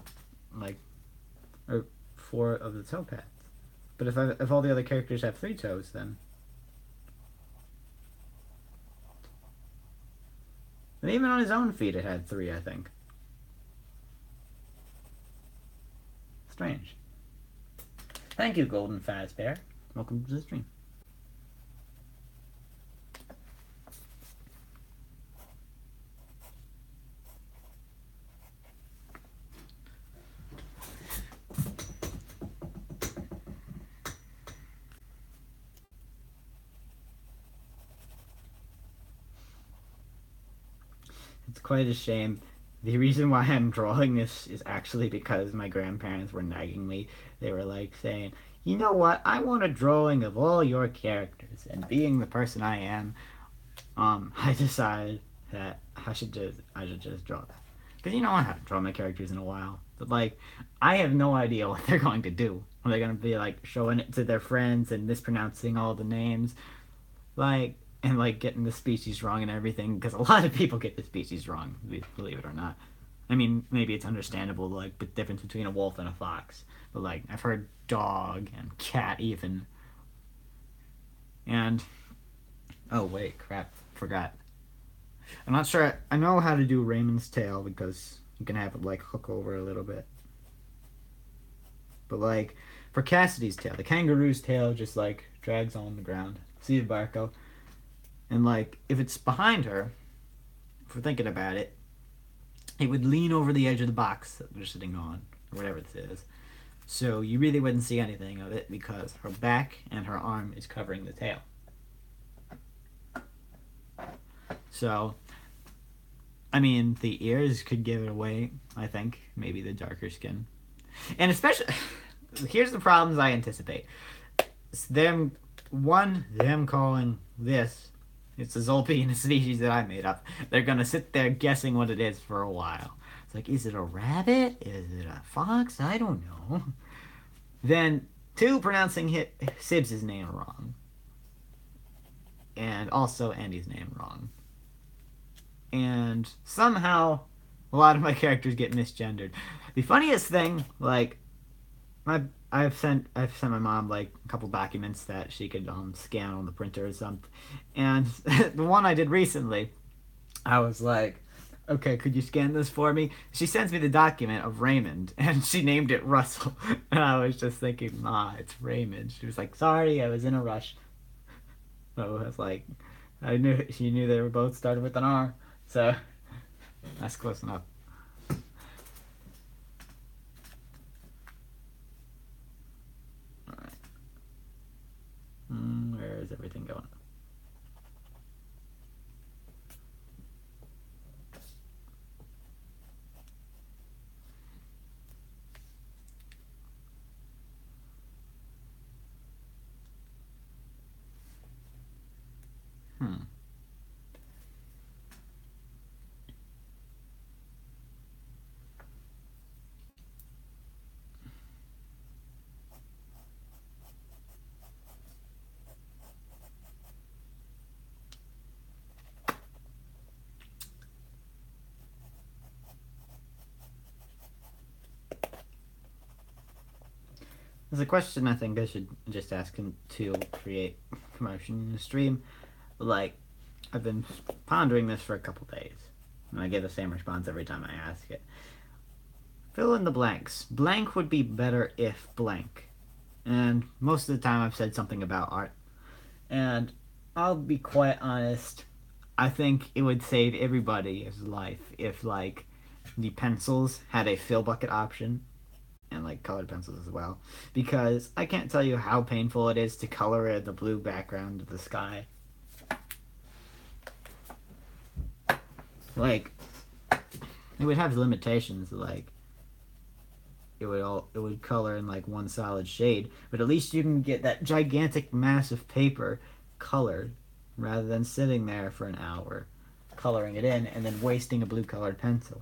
Like, or 4 of the toe pads. But if all the other characters have 3 toes, then... And even on his own feet it had 3, I think. Strange. Thank you, Golden Fazbear. Welcome to the stream. It's quite a shame. The reason why I'm drawing this is actually because my grandparents were nagging me. They were like saying, you know what, I want a drawing of all your characters. And being the person I am, I decided that I should just draw that. Because I haven't drawn my characters in a while. But like, I have no idea what they're going to do. Are they going to be like showing it to their friends and mispronouncing all the names? Like, and like getting the species wrong and everything, because a lot of people get the species wrong, believe it or not. I mean, maybe it's understandable, like the difference between a wolf and a fox, but like I've heard dog and cat even. And oh wait, crap, forgot. I'm not sure. I know how to do Raymond's tail because you can have it like hook over a little bit. But like for Cassidy's tail, the kangaroo's tail just like drags on the ground. See the Barco? And like, if it's behind her, if we're thinking about it, it would lean over the edge of the box that they're sitting on, or whatever this is. So you really wouldn't see anything of it because her back and her arm is covering the tail. So, I mean, the ears could give it away, I think. Maybe the darker skin. And especially, here's the problems I anticipate. It's them calling this... It's a Zolpine species that I made up. They're going to sit there guessing what it is for a while. It's like, is it a rabbit? Is it a fox? I don't know. Then, 2, pronouncing Sibs' name wrong. And also Andy's name wrong. And somehow, a lot of my characters get misgendered. The funniest thing, like, I've sent my mom like a couple documents that she could scan on the printer or something, and the one I did recently, I was like, okay, could you scan this for me? She sends me the document of Raymond, and she named it Russell, and I was just thinking, it's Raymond. She was like, sorry, I was in a rush. So it's like I knew she knew they were both started with an R. So that's close enough. All right. Where is everything going? Hmm. There's a question I think I should just ask him to create promotion in the stream. Like, I've been pondering this for a couple days, and I get the same response every time I ask it. Fill in the blanks. Blank would be better if blank. And most of the time I've said something about art. And I'll be quite honest, I think it would save everybody's life if, like, the pencils had a fill bucket option and like colored pencils as well, because I can't tell you how painful it is to color the blue background of the sky. Like, it would have limitations. Like, it would color in like one solid shade, but at least you can get that gigantic mass of paper colored rather than sitting there for an hour coloring it in and then wasting a blue colored pencil.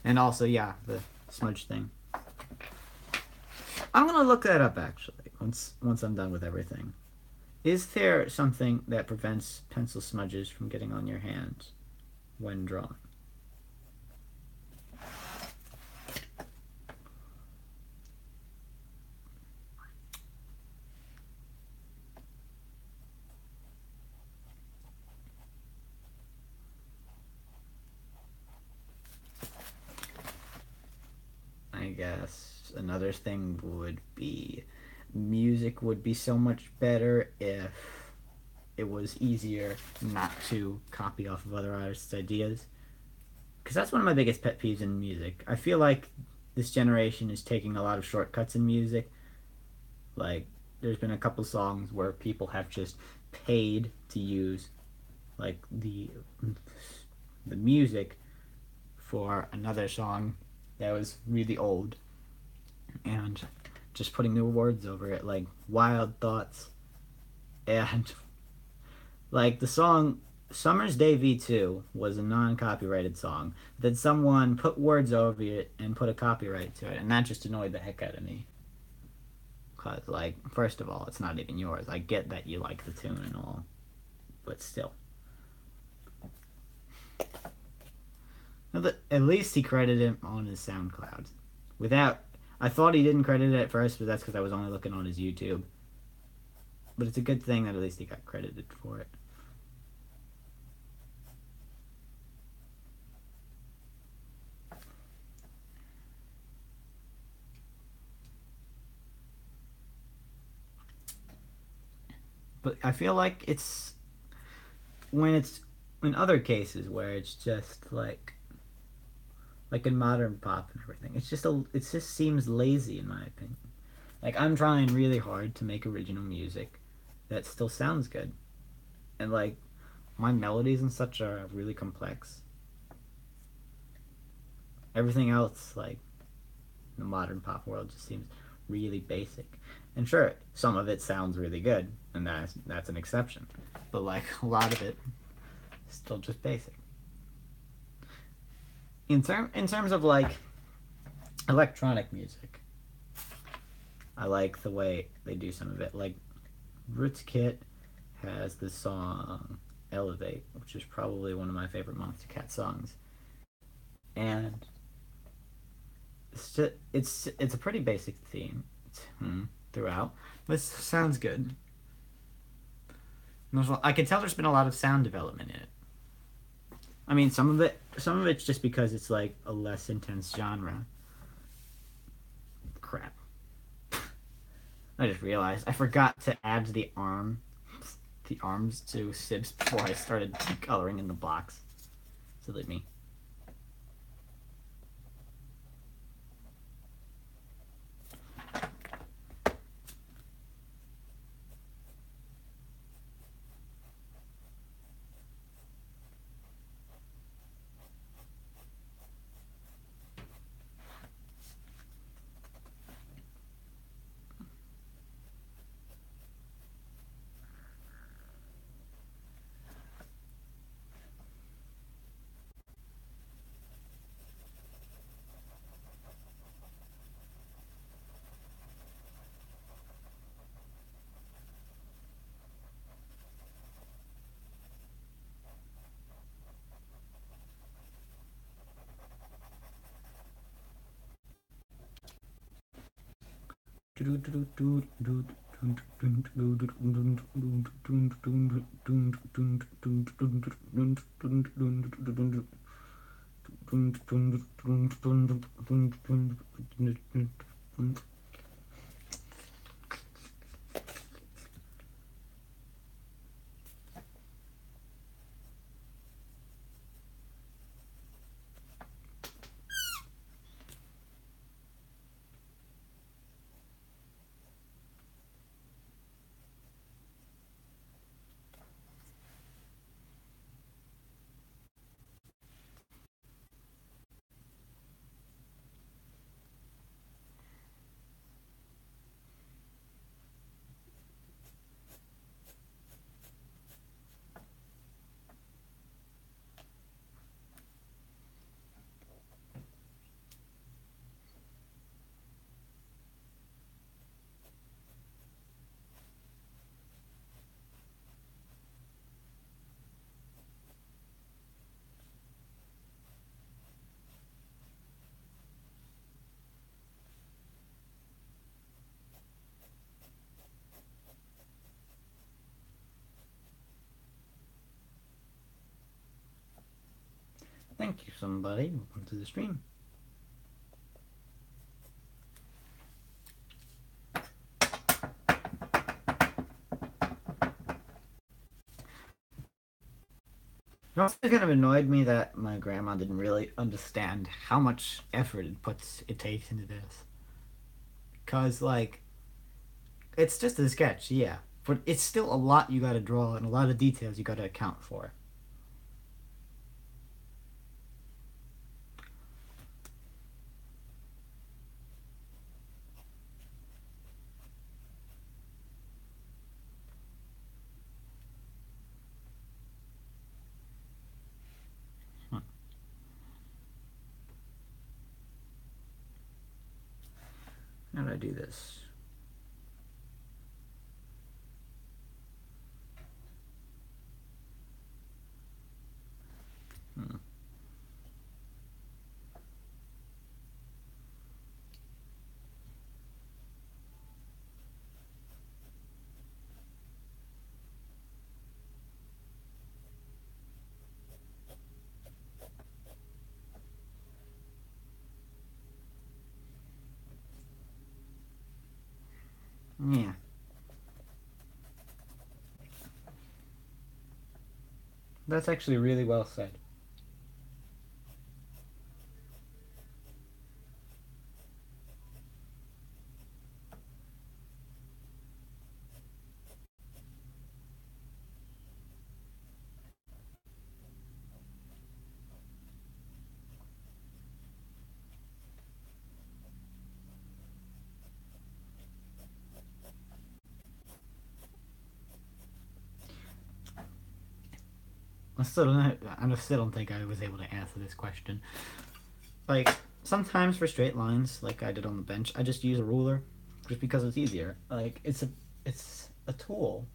And also, yeah, the smudge thing. I'm gonna look that up actually once I'm done with everything. Is there something that prevents pencil smudges from getting on your hands when drawing? I guess another thing would be music would be so much better if it was easier not to copy off of other artists' ideas. Because that's one of my biggest pet peeves in music. I feel like this generation is taking a lot of shortcuts in music. Like, there's been a couple songs where people have just paid to use like the music for another song that was really old and just putting new words over it, like Wild Thoughts. And like the song Summer's Day V2 was a non copyrighted song. Then someone put words over it and put a copyright to it, and that just annoyed the heck out of me. Because, like, first of all, it's not even yours. I get that you like the tune and all, but still. At least he credited him on his SoundCloud. Without, I thought he didn't credit it at first, but that's because I was only looking on his YouTube. But it's a good thing that at least he got credited for it. But I feel like it's in other cases where it's just like in modern pop and everything. It just seems lazy in my opinion. Like, I'm trying really hard to make original music that still sounds good. And like my melodies and such are really complex. Everything else, like the modern pop world, just seems really basic. And sure, some of it sounds really good, and that's an exception. But like a lot of it is still just basic. In terms of like electronic music, I like the way they do some of it. Like Rootkit has the song Elevate, which is probably one of my favorite Monster Cat songs. And it's a pretty basic theme throughout, but it sounds good. I can tell there's been a lot of sound development in it. I mean, some of it's just because it's like a less intense genre. Crap. I just realized I forgot to add the arm the arms to sibs before I started coloring in the box. Silly me. Thank you, somebody. Welcome to the stream. It also kind of annoyed me that my grandma didn't really understand how much effort it takes into this. Cause like it's just a sketch, yeah, but it's still a lot you gotta draw and a lot of details you gotta account for. How do I do this? Hmm. Yeah. That's actually really well said. I still don't think I was able to answer this question. Like, sometimes for straight lines, like I did on the bench, I just use a ruler, just because it's easier. Like, it's a tool,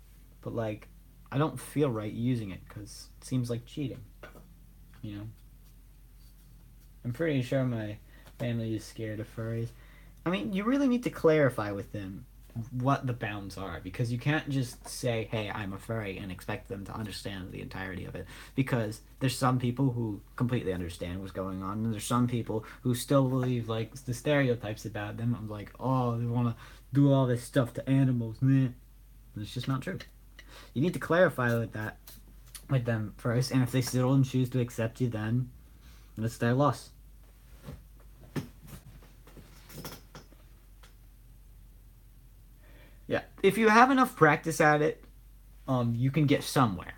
but like, I don't feel right using it because it seems like cheating. You know, I'm pretty sure my family is scared of furries. I mean, you really need to clarify with them what the bounds are because you can't just say, "Hey, I'm a furry," and expect them to understand the entirety of it. Because there's some people who completely understand what's going on, and there's some people who still believe like the stereotypes about them. I'm like, "Oh, they want to do all this stuff to animals." Meh. It's just not true. You need to clarify with them first, and if they still don't choose to accept you, then it's their loss. Yeah, if you have enough practice at it, you can get somewhere.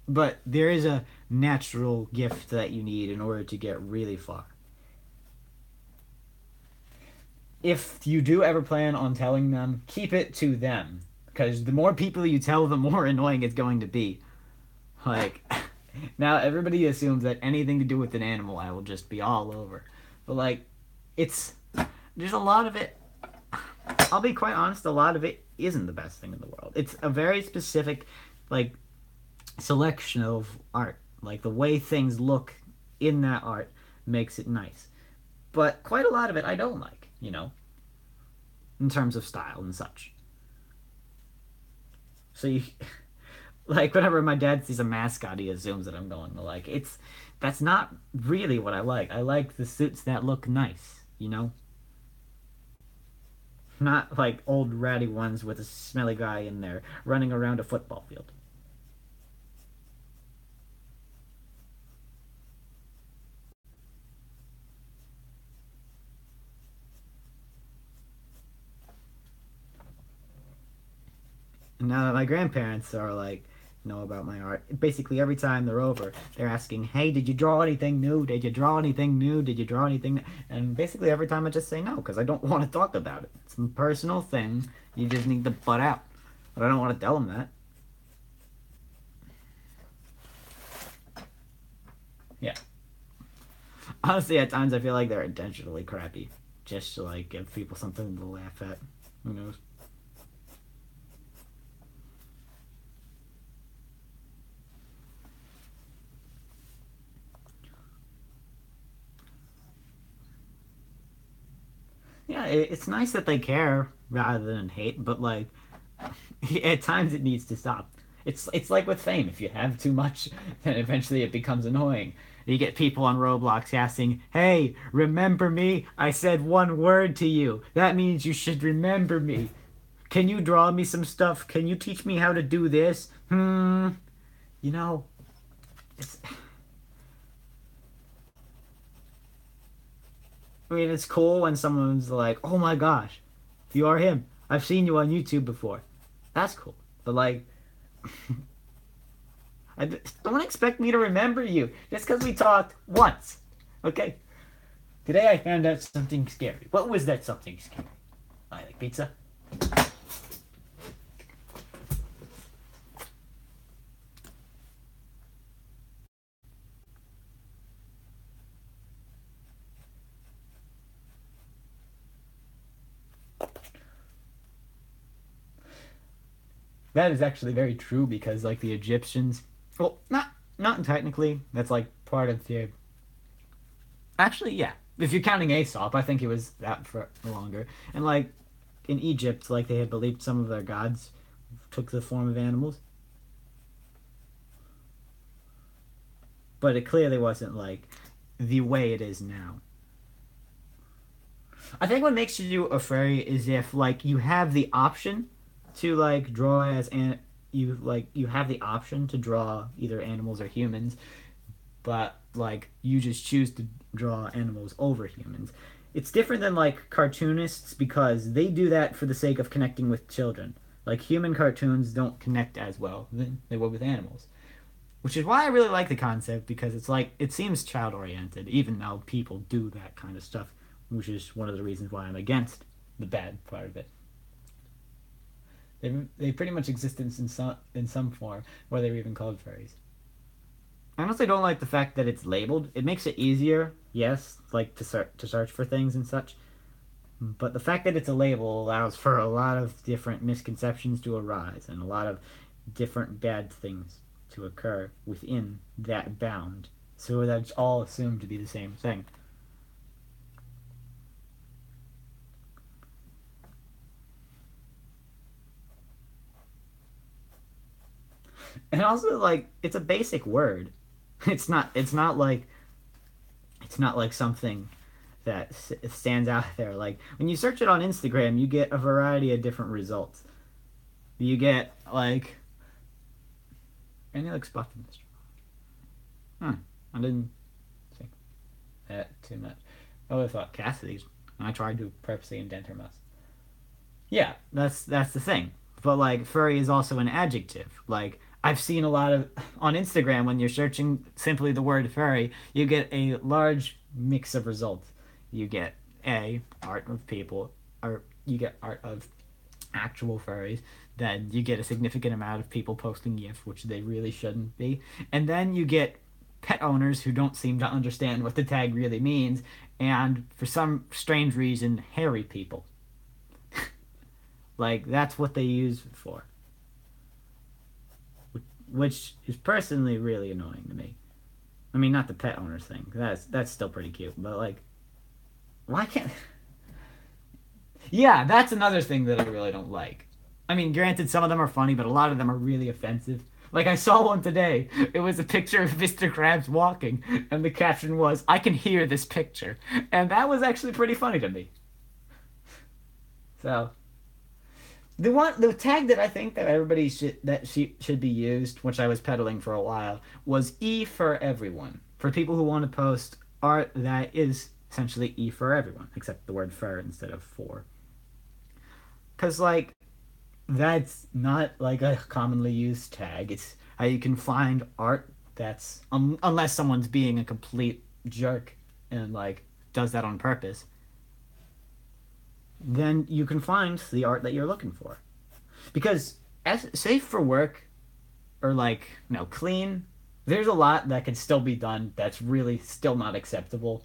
But there is a natural gift that you need in order to get really far. If you do ever plan on telling them, keep it to them. Because the more people you tell, the more annoying it's going to be. Like, now everybody assumes that anything to do with an animal, I will just be all over. But, like, there's a lot of it. I'll be quite honest, a lot of it isn't the best thing in the world. It's a very specific, like, selection of art. Like, the way things look in that art makes it nice. But quite a lot of it I don't like, in terms of style and such. So you, like, whenever my dad sees a mascot, he assumes that I'm going to like. That's not really what I like. I like the suits that look nice. Not like old ratty ones with a smelly guy in there running around a football field. And now that my grandparents are like know about my art, basically every time they're over, they're asking, "Hey, did you draw anything new? Did you draw anything new? Did you draw anything?" And basically every time I just say no because I don't want to talk about it. It's a personal thing. You just need to butt out. But I don't want to tell them that. Yeah. Honestly, at times I feel like they're intentionally crappy, just to like give people something to laugh at. Who knows? Yeah, it's nice that they care rather than hate, but like at times it needs to stop. It's like with fame. If you have too much, then eventually it becomes annoying. You get people on Roblox asking, "Hey, remember me? I said one word to you. That means you should remember me. Can you draw me some stuff? Can you teach me how to do this?" You know, it's I mean, it's cool when someone's like, "Oh my gosh, you are him. I've seen you on YouTube before." That's cool. But like, don't expect me to remember you just because we talked once. Okay? Today I found out something scary. What was that something scary? I like pizza. That is actually very true because like the Egyptians, well, not technically. That's like part of the. Actually, yeah. If you're counting Aesop, I think it was that for longer. And like in Egypt, like they had believed some of their gods took the form of animals, but it clearly wasn't like the way it is now. I think what makes you a fairy is if like you have the option to like draw as an you have the option to draw either animals or humans, but like you just choose to draw animals over humans. It's different than like cartoonists because they do that for the sake of connecting with children. Like human cartoons don't connect as well than they would with animals. Which is why I really like the concept because it's like it seems child oriented, even though people do that kind of stuff, which is one of the reasons why I'm against the bad part of it. They pretty much exist in some form, where they're even called fairies. I honestly don't like the fact that it's labeled. It makes it easier, yes, like to search for things and such. But the fact that it's a label allows for a lot of different misconceptions to arise and a lot of different bad things to occur within that bound. So that's all assumed to be the same thing. And also like it's a basic word. It's not like something that stands out there. Like when you search it on Instagram, you get a variety of different results. You get like Any like spots in this? I didn't think that too much. Oh, I thought Cassidy's. I tried to purposely indent her mouth. Yeah, that's the thing. But like furry is also an adjective. Like I've seen a lot of on Instagram when you're searching simply the word furry, you get a large mix of results. You get a art of people, or you get art of actual furries. Then you get a significant amount of people posting GIF, which they really shouldn't be. And then you get pet owners who don't seem to understand what the tag really means, and for some strange reason, hairy people. Like that's what they use it for, which is personally really annoying to me. I mean, not the pet owners thing. That's still pretty cute, but like, why can't? Yeah, that's another thing that I really don't like. I mean, granted, some of them are funny, but a lot of them are really offensive. Like I saw one today. It was a picture of Mr. Krabs walking, and the caption was, "I can hear this picture," and that was actually pretty funny to me. So the tag that I think that everybody should be used, which I was peddling for a while, was E for everyone. For people who want to post art that is essentially E for everyone, except the word fur instead of for. Cause like that's not like a commonly used tag. It's how you can find art that's unless someone's being a complete jerk and like does that on purpose, then you can find the art that you're looking for. Because as safe for work or like no clean, there's a lot that can still be done that's really still not acceptable.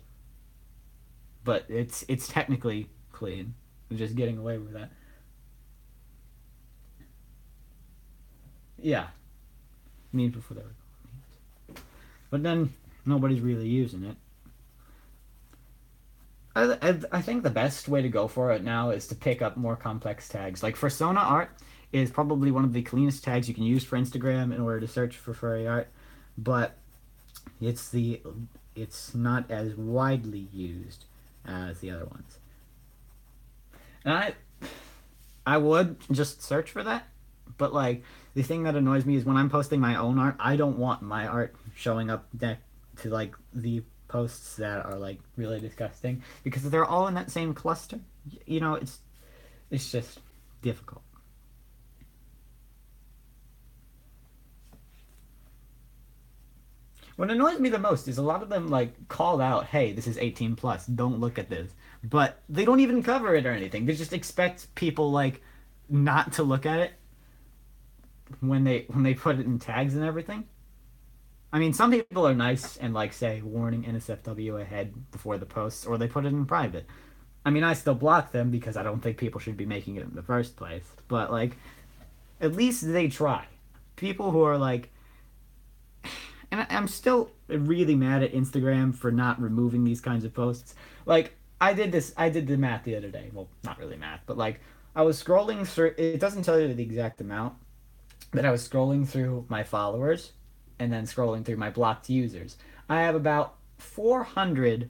But it's technically clean. We're just getting away with that. Yeah, means before they were memes. But then nobody's really using it. I think the best way to go for it now is to pick up more complex tags. Like Fursona art is probably one of the cleanest tags you can use for Instagram in order to search for furry art, but it's not as widely used as the other ones. And I would just search for that, but like the thing that annoys me is when I'm posting my own art, I don't want my art showing up to like the posts that are like really disgusting because they're all in that same cluster. You know, it's just difficult. What annoys me the most is a lot of them like call out, "Hey, this is 18 plus. Don't look at this." But they don't even cover it or anything. They just expect people like not to look at it when they put it in tags and everything. I mean, some people are nice and like say warning NSFW ahead before the posts, or they put it in private. I mean, I still block them because I don't think people should be making it in the first place. But like, at least they try. People who are like, and I'm still really mad at Instagram for not removing these kinds of posts. Like, I did the math the other day. Well, not really math, but like, I was scrolling through. It doesn't tell you the exact amount, but I was scrolling through my followers and then scrolling through my blocked users. I have about 400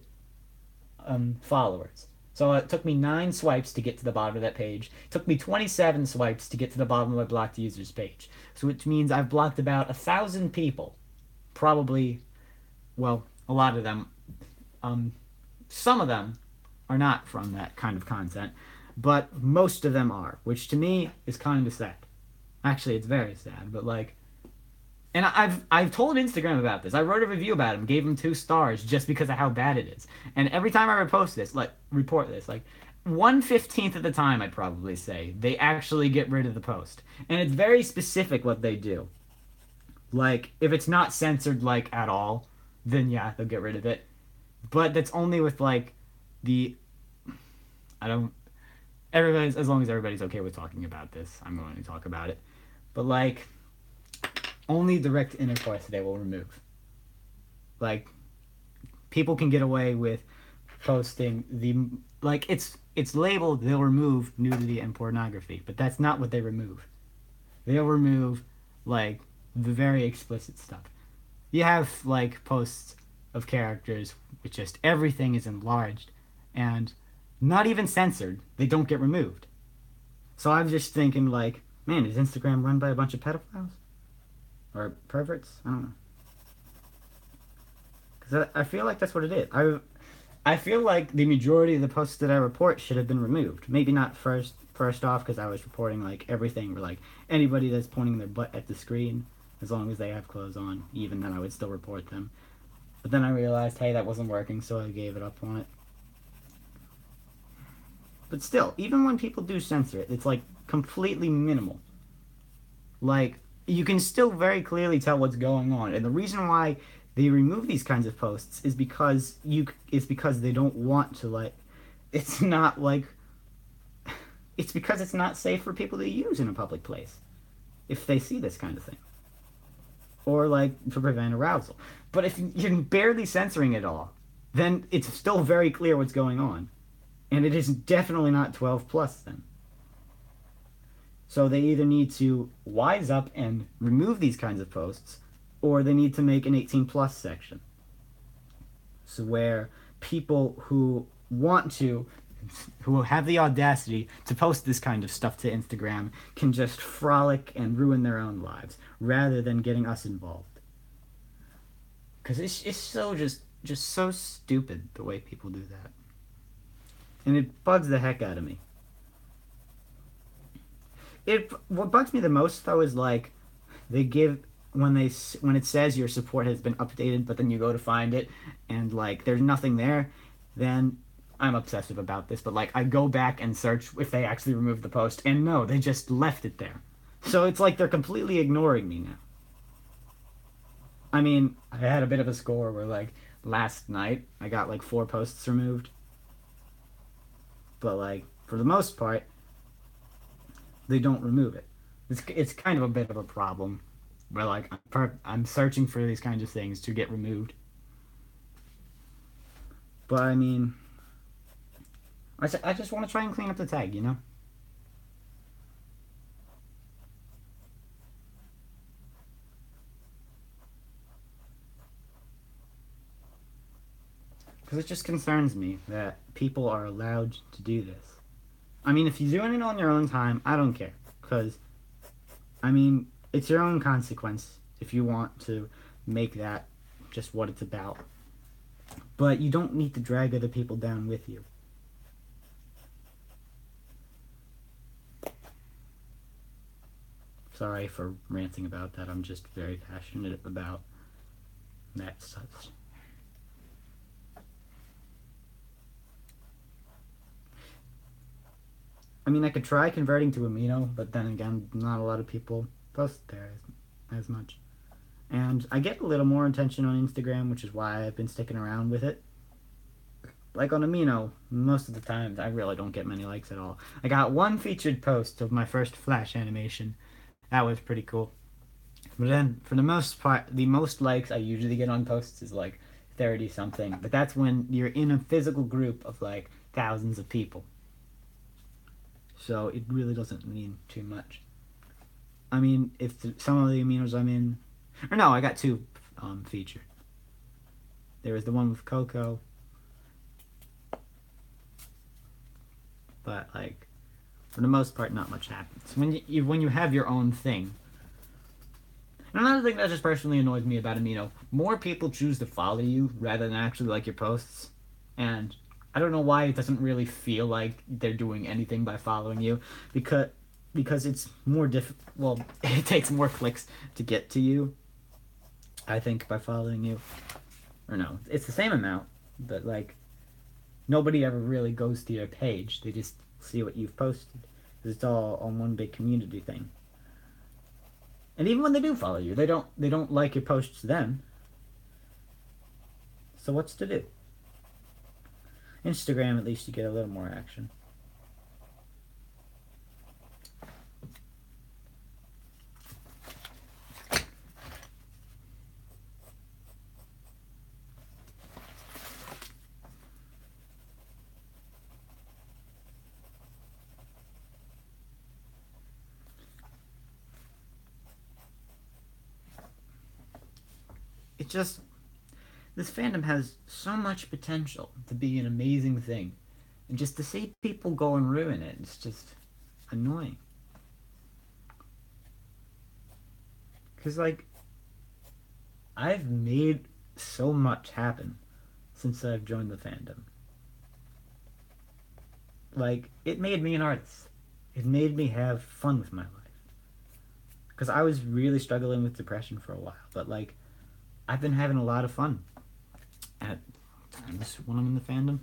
followers. So it took me 9 swipes to get to the bottom of that page. It took me 27 swipes to get to the bottom of my blocked users page. So which means I've blocked about 1,000 people. Probably, well, a lot of them. Some of them are not from that kind of content, but most of them are, which to me is kind of sad. Actually, it's very sad, but like, and I've told Instagram about this. I wrote a review about him, gave him 2 stars just because of how bad it is. And every time I report this, like 1/15 of the time, I'd probably say they actually get rid of the post, and it's very specific what they do. Like if it's not censored like at all, then yeah, they'll get rid of it. But that's only with like the I don't everybody's as long as everybody's okay with talking about this, I'm going to talk about it. But like only direct intercourse they will remove. Like people can get away with posting the like it's labeled they'll remove nudity and pornography, but that's not what they remove. They'll remove like the very explicit stuff. You have like posts of characters with just everything is enlarged and not even censored. They don't get removed. So I'm just thinking like, man, is Instagram run by a bunch of pedophiles? or perverts. I don't know. Because I feel like that's what it is. I feel like the majority of the posts that I report should have been removed. Maybe not first off because I was reporting like everything or like anybody that's pointing their butt at the screen, as long as they have clothes on. Even then, I would still report them. But then I realized, hey, that wasn't working, so I gave it up on it. But still, even when people do censor it, it's like completely minimal. Like, you can still very clearly tell what's going on. And the reason why they remove these kinds of posts is because they don't want to, like, it's not like it's because it's not safe for people to use in a public place if they see this kind of thing. Or like to prevent arousal. But if you're barely censoring it all, then it's still very clear what's going on. And it is definitely not 12 plus then. So they either need to wise up and remove these kinds of posts, or they need to make an 18 plus section. So where people who have the audacity to post this kind of stuff to Instagram can just frolic and ruin their own lives rather than getting us involved. Because it's so just so stupid the way people do that. And it bugs the heck out of me. What bugs me the most though is like they give when it says your support has been updated, but then you go to find it and like there's nothing there, then I'm obsessive about this, but like I go back and search if they actually removed the post, and no, they just left it there. So it's like they're completely ignoring me now. I mean, I had a bit of a score where like last night I got like 4 posts removed, but like for the most part they don't remove it. It's kind of a bit of a problem where like I'm searching for these kinds of things to get removed. But I mean, I just want to try and clean up the tag, you know? Because it just concerns me that people are allowed to do this. I mean, if you're doing it on your own time, I don't care. Because, I mean, it's your own consequence if you want to make that just what it's about. But you don't need to drag other people down with you. Sorry for ranting about that. I'm just very passionate about that stuff. I mean, I could try converting to Amino, but then again, not a lot of people post there as much. And I get a little more attention on Instagram, which is why I've been sticking around with it. Like on Amino, most of the time, I really don't get many likes at all. I got 1 featured post of my first Flash animation. That was pretty cool. But then, for the most part, the most likes I usually get on posts is like 30 something. But that's when you're in a physical group of like thousands of people. So it really doesn't mean too much. I mean, if some of the aminos I'm in... Or no, I got 2 featured. There was the one with Coco. But, like, for the most part, not much happens. When you have your own thing... And another thing that just personally annoys me about Amino, more people choose to follow you rather than actually like your posts. And I don't know why it doesn't really feel like they're doing anything by following you, because it's more well, it takes more clicks to get to you, I think, by following you. Or no, it's the same amount, but like nobody ever really goes to your page. They just see what you've posted. It's all on one big community thing. And even when they do follow you, they don't like your posts then. So what's to do? Instagram, at least you get a little more action. It just... This fandom has so much potential to be an amazing thing. And just to see people go and ruin it, it's just annoying. Because, like, I've made so much happen since I've joined the fandom. Like, it made me an artist. It made me have fun with my life. Because I was really struggling with depression for a while. But, like, I've been having a lot of fun at times when I'm in the fandom.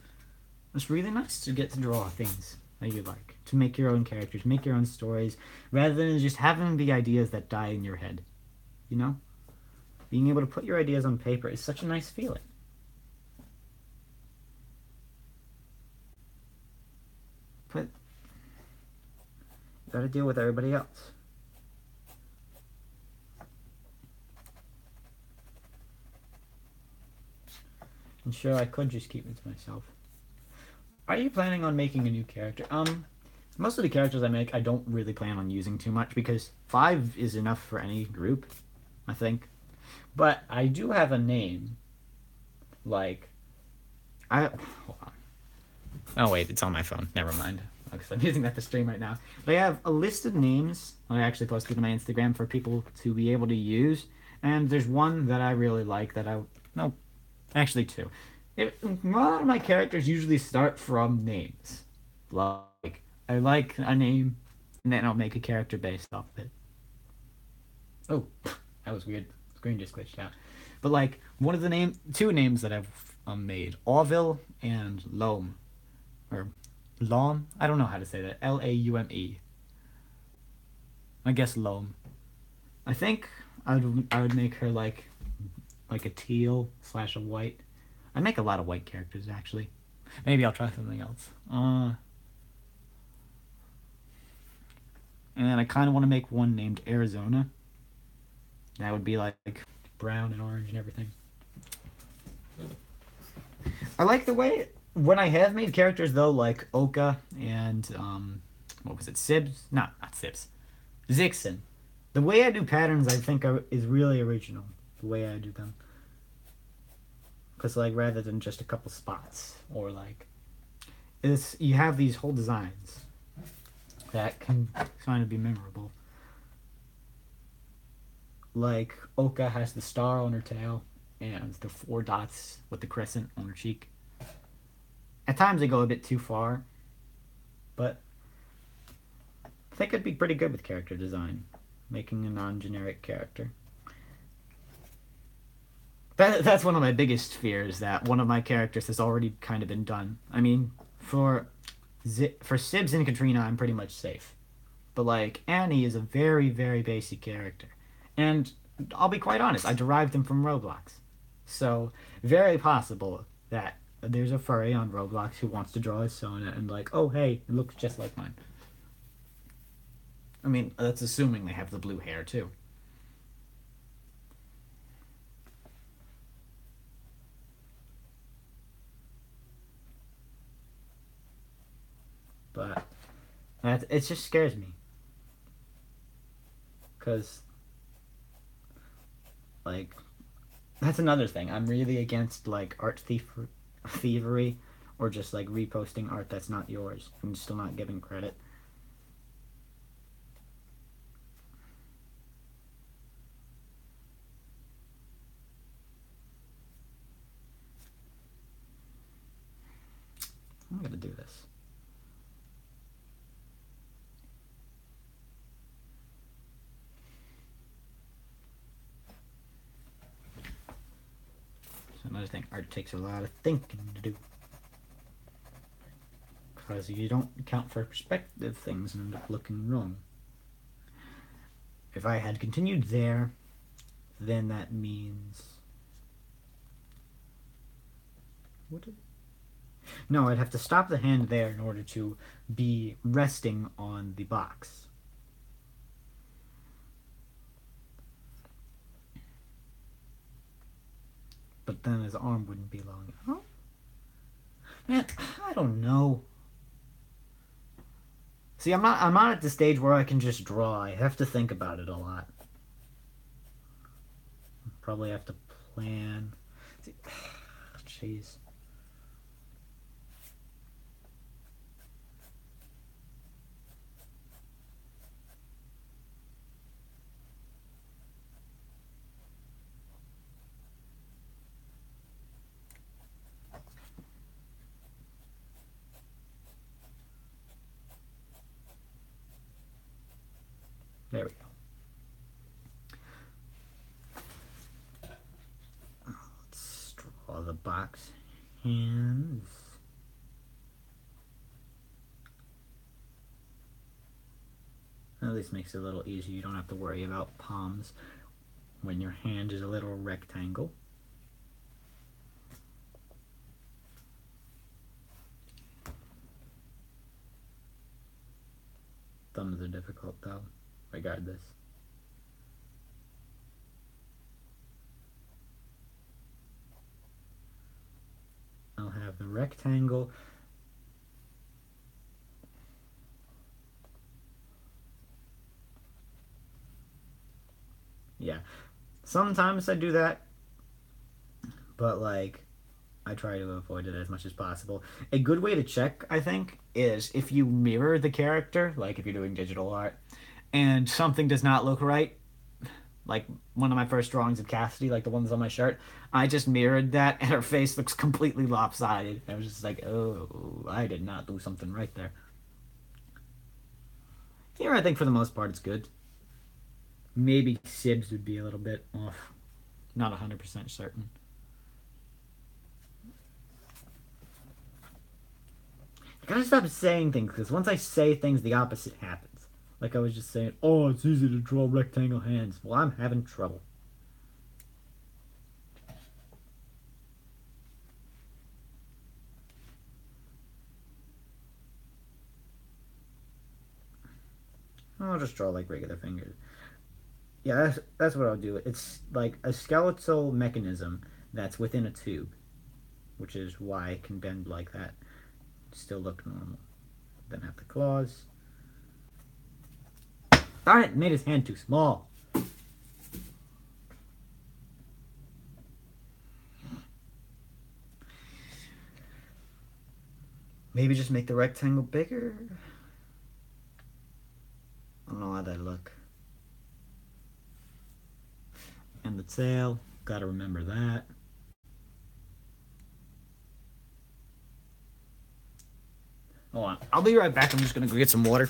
It's really nice to get to draw things that you like, to make your own characters, make your own stories, rather than just having the ideas that die in your head. You know? Being able to put your ideas on paper is such a nice feeling. But you gotta deal with everybody else. And sure, I could just keep it to myself. Are you planning on making a new character? Most of the characters I make, I don't really plan on using too much because 5 is enough for any group, I think. But I do have a name. Like, hold on. Oh, wait, it's on my phone. Never mind. Because I'm using that to stream right now. But I have a list of names I actually posted on my Instagram for people to be able to use. And there's one that I really like that I. No, actually, two. A lot of my characters usually start from names. Like, I like a name, and then I'll make a character based off of it. Oh, that was weird. Screen just glitched out. But, like, one of the two names that I've made, Orville and Loam. Or Laum? I don't know how to say that. Laume. I guess Loam. I think I would make her like a teal slash a white. I make a lot of white characters actually. Maybe I'll try something else. And I kind of want to make one named Arizona. That would be like brown and orange and everything. I like the way when I have made characters though, like Oka and what was it, Sibs? No, not Sibs. Zixon. The way I do patterns, I think, is really original. The way I do them, because like rather than just a couple spots or like, it's you have these whole designs that can kind of be memorable. Like Oka has the star on her tail and the 4 dots with the crescent on her cheek. At times they go a bit too far, but I think it'd be pretty good with character design, making a non-generic character. That's one of my biggest fears, that one of my characters has already kind of been done. I mean, for Sibs and Katrina, I'm pretty much safe. But like Annie is a very, very basic character. And I'll be quite honest, I derived them from Roblox. So, very possible that there's a furry on Roblox who wants to draw his Sona and like, oh hey, it looks just like mine. I mean, that's assuming they have the blue hair too. But it just scares me. Because, like, that's another thing. I'm really against, like, thievery or just, like, reposting art that's not yours and still not giving credit. I'm gonna do this. So another thing, art takes a lot of thinking to do. Because you don't account for perspective, things end up looking wrong. If I had continued there, then that means... What did... No, I'd have to stop the hand there in order to be resting on the box. But then his arm wouldn't be long. Oh? Man, I don't know. See, I'm not at the stage where I can just draw. I have to think about it a lot. Probably have to plan. Jeez. There we go. Let's draw the box hands. At least makes it a little easier. You don't have to worry about palms when your hand is a little rectangle. Thumbs are difficult though, regardless. I'll have the rectangle. Yeah, sometimes I do that, but like I try to avoid it as much as possible. A good way to check, I think, is if you mirror the character, like if you're doing digital art, and something does not look right. Like one of my first drawings of Cassidy, like the ones on my shirt, I just mirrored that, and her face looks completely lopsided. I was just like, oh, I did not do something right there. Here, I think for the most part, it's good. Maybe Sibs would be a little bit off. Not 100% certain. I gotta stop saying things, because once I say things, the opposite happens. Like I was just saying, oh, it's easy to draw rectangle hands. Well, I'm having trouble. I'll just draw like regular fingers. Yeah, that's what I'll do. It's like a skeletal mechanism that's within a tube, which is why it can bend like that. Still look normal. Then have the claws. Darn it, made his hand too small. Maybe just make the rectangle bigger. I don't know how that look. And the tail, gotta remember that. Hold on, I'll be right back. I'm just gonna go get some water.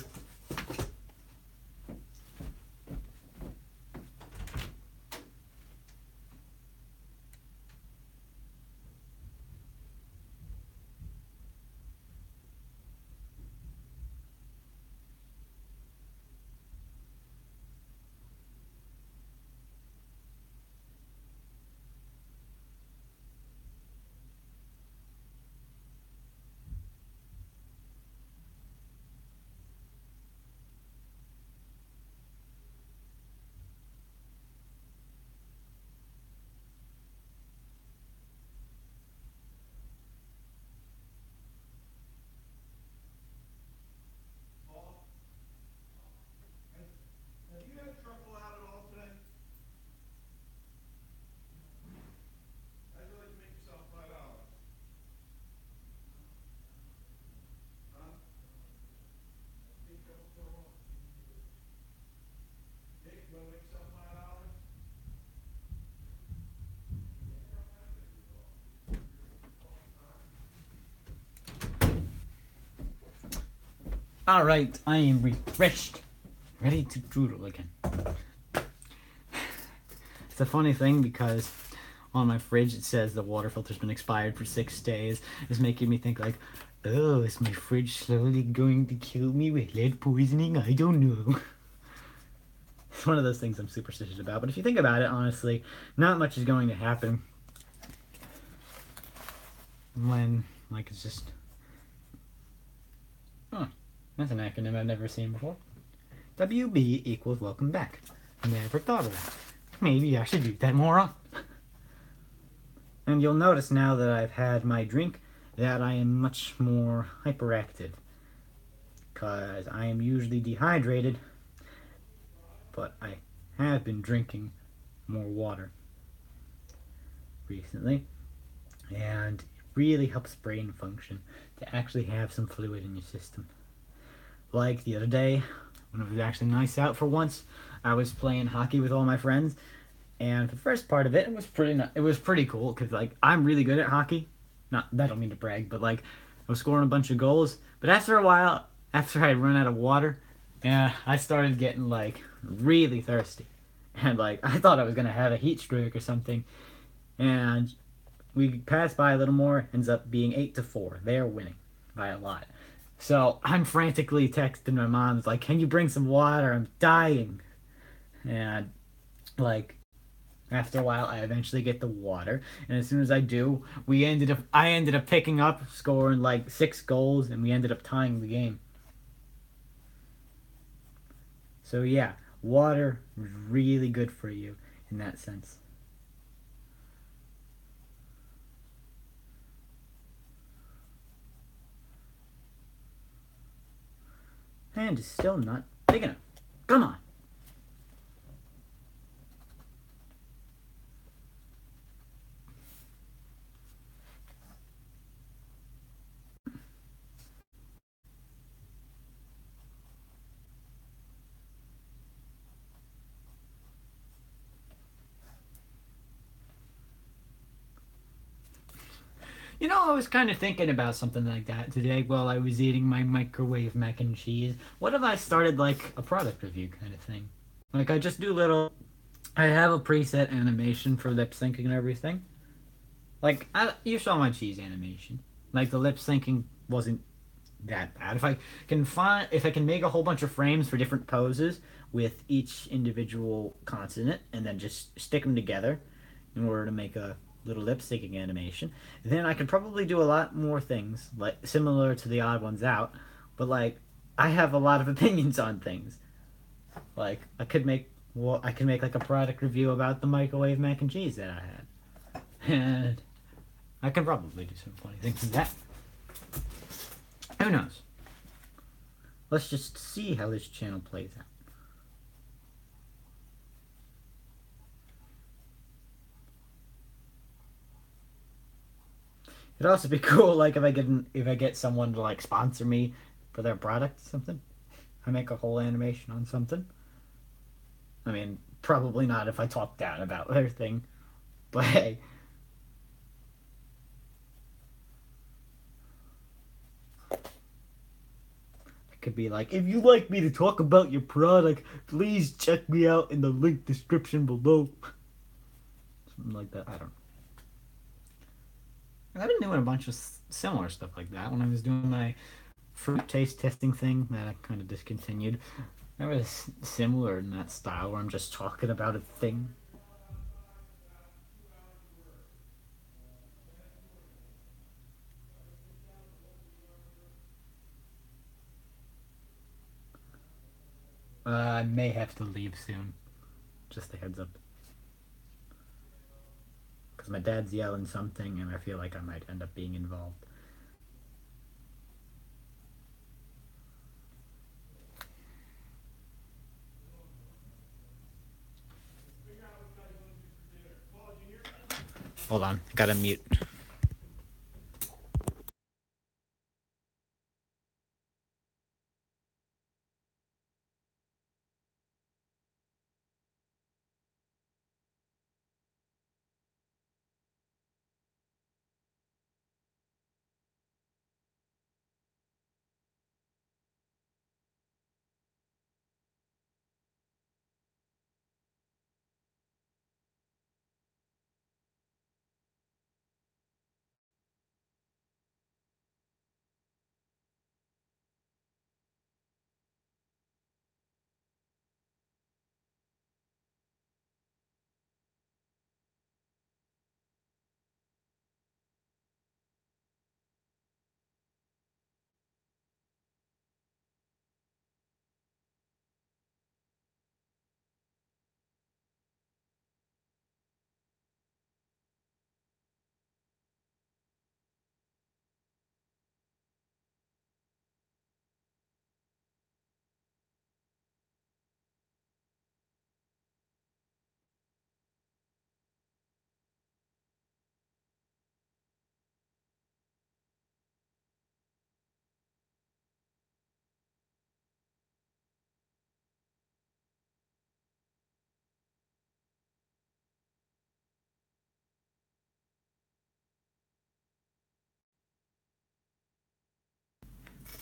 Alright, I am refreshed. Ready to doodle again. It's a funny thing because on my fridge it says the water filter's been expired for 6 days. It's making me think like, oh, is my fridge slowly going to kill me with lead poisoning? I don't know. It's one of those things I'm superstitious about. But if you think about it, honestly, not much is going to happen when, like, it's just... Huh. That's an acronym I've never seen before. WB equals welcome back. Never thought of that. Maybe I should do that more often. And you'll notice now that I've had my drink that I am much more hyperactive. Because I am usually dehydrated, but I have been drinking more water recently. And it really helps brain function to actually have some fluid in your system. Like the other day, when it was actually nice out for once, I was playing hockey with all my friends, and for the first part of it, it was pretty cool because like I'm really good at hockey. Not I don't mean to brag, but like I was scoring a bunch of goals. But after a while, after I run out of water, yeah, I started getting like really thirsty. And like I thought I was gonna have a heat stroke or something. And we pass by a little more, ends up being 8-4. They're winning by a lot. So I'm frantically texting my mom, like, "Can you bring some water? I'm dying." And like after a while, I eventually get the water, and as soon as I do, I ended up picking up, scoring like 6 goals, and we ended up tying the game. So yeah, water is really good for you in that sense. And it's still not big enough. Come on. You know, I was kind of thinking about something like that today while I was eating my microwave mac and cheese. What if I started like a product review kind of thing? Like I just do little. I have a preset animation for lip syncing and everything. Like you saw my cheese animation. Like the lip syncing wasn't that bad. If I can make a whole bunch of frames for different poses with each individual consonant and then just stick them together in order to make a little lip syncing animation, then I could probably do a lot more things like similar to the odd ones out. But like I have a lot of opinions on things. Like I could make like a product review about the microwave mac and cheese that I had, and I could probably do some funny things with that. Who knows? Let's just see how this channel plays out. It'd also be cool, like if I get someone to like sponsor me for their product, or something. I make a whole animation on something. I mean, probably not if I talk down about their thing, but hey, it could be like, if you'd like me to talk about your product, please check me out in the link description below. Something like that. I don't know. I've been doing a bunch of similar stuff like that when I was doing my fruit taste testing thing that I kind of discontinued. That was similar in that style where I'm just talking about a thing. I may have to leave soon. Just a heads up. Because my dad's yelling something and I feel like I might end up being involved. Hold on, gotta mute.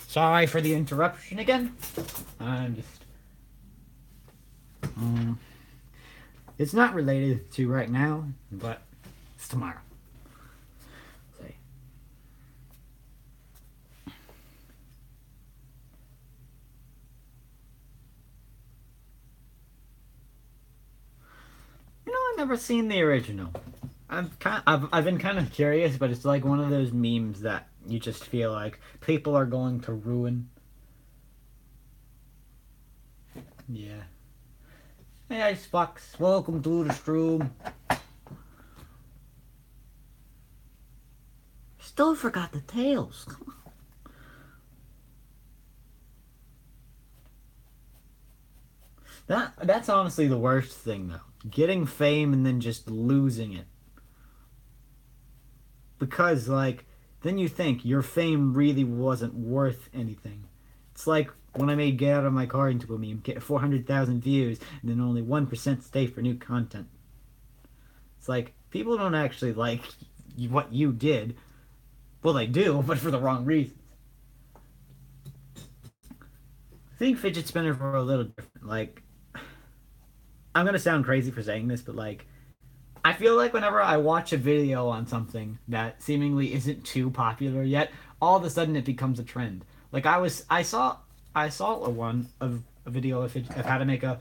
Sorry for the interruption again. I'm just Um, it's not related to right now, but it's tomorrow. Say, I've never seen the original. I've been kind of curious, but it's like one of those memes that you just feel like people are going to ruin. Yeah. Hey, Icebox, welcome to the stream. Still forgot the tails. Come on. That's honestly the worst thing though. Getting fame and then just losing it. Because like then you think your fame really wasn't worth anything. It's like when I made Get Out of My Car into a meme, get 400,000 views, and then only 1% stay for new content. It's like people don't actually like what you did. Well, they do, but for the wrong reasons. I think fidget spinners were a little different. Like, I'm gonna sound crazy for saying this, but like, I feel like whenever I watch a video on something that seemingly isn't too popular yet, all of a sudden it becomes a trend. Like I saw a video of how to make a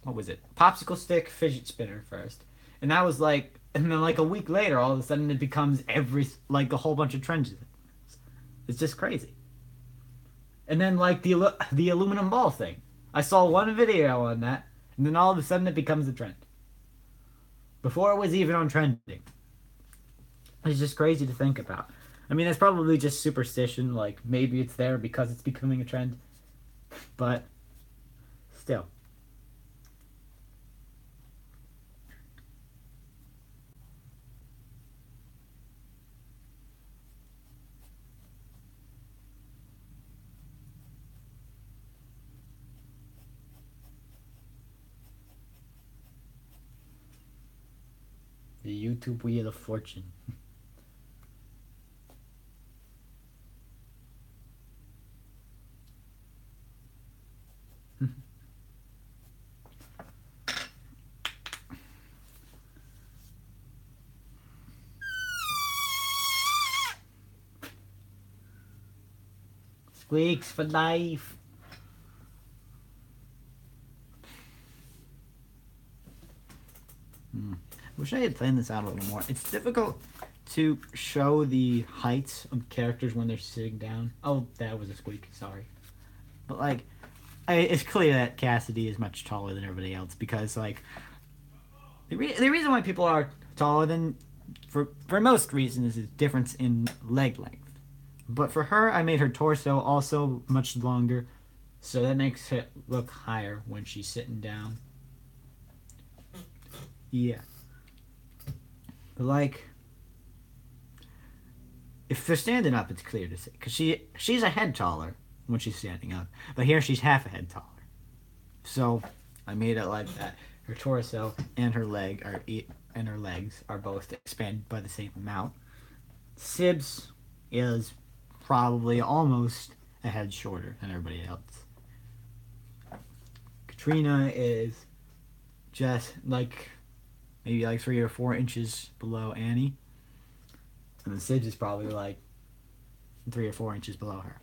what was it, popsicle stick fidget spinner first, and that was like, and then like a week later, all of a sudden it becomes like a whole bunch of trends. It's just crazy. And then like the aluminum ball thing, I saw one video on that, and then all of a sudden it becomes a trend before it was even on trending. It's just crazy to think about. I mean, it's probably just superstition. Like maybe it's there because it's becoming a trend, but still. The YouTube Wheel of Fortune. Squeaks for life. Wish I had planned this out a little more. It's difficult to show the heights of characters when they're sitting down. Oh, that was a squeak. Sorry. But like, it's clear that Cassidy is much taller than everybody else because like the reason why people are taller than for most reasons is difference in leg length. But for her, I made her torso also much longer, so that makes it look higher when she's sitting down. Yeah. But like, if they're standing up, it's clear to see because she's a head taller when she's standing up, but here she's half a head taller. So I made it like that. Her torso and her legs are both expanded by the same amount. Sibs is probably almost a head shorter than everybody else. Katrina is just like maybe like 3 or 4 inches below Annie, and then Sibs is probably like 3 or 4 inches below her.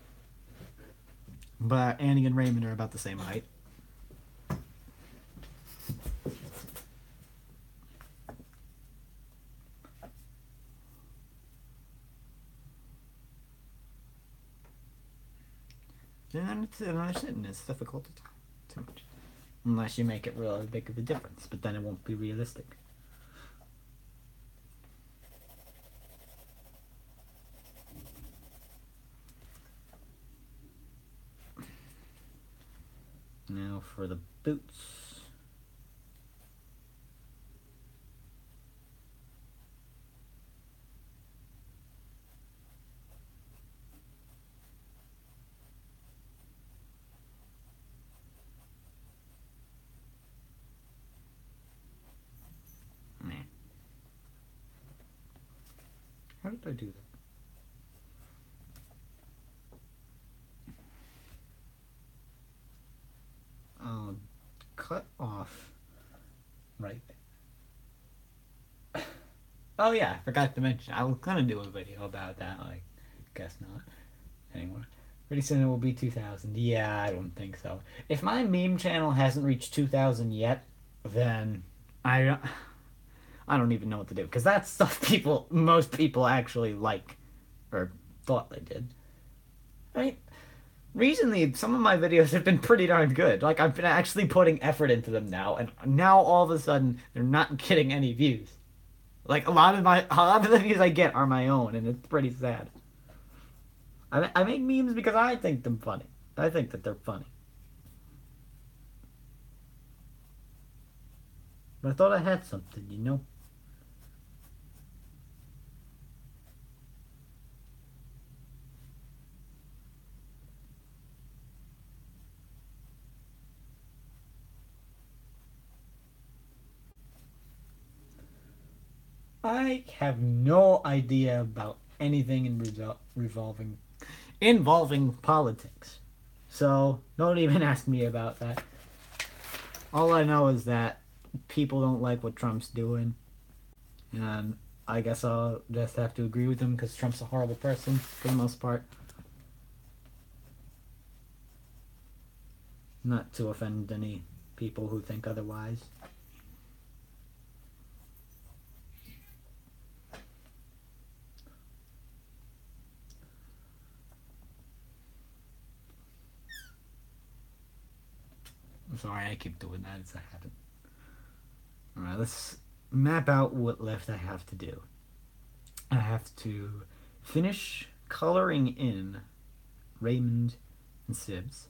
But Annie and Raymond are about the same height. Then it's sitting. It's difficult to talk too much, unless you make it really big of a difference. But then it won't be realistic. Now for the boots. Man. How did I do that? Um, cut Oh yeah, I forgot to mention. I was gonna do a video about that. Guess not anymore. Pretty soon it will be 2,000. Yeah, I don't think so. If my meme channel hasn't reached 2,000 yet, then I I don't even know what to do because that's stuff most people actually like or thought they did. I mean, recently some of my videos have been pretty darn good. Like I've been actually putting effort into them now, and now all of a sudden they're not getting any views. Like a lot of the views I get are my own, and it's pretty sad. I make memes because I think them funny. I think that they're funny. But I thought I had something, you know? I have no idea about anything revolving involving politics. So don't even ask me about that. All I know is that people don't like what Trump's doing, and I guess I'll just have to agree with him because Trump's a horrible person for the most part. Not to offend any people who think otherwise. I'm sorry, I keep doing that as I haven't. Alright, let's map out what left I have to do. I have to finish coloring in Raymond and Sibs.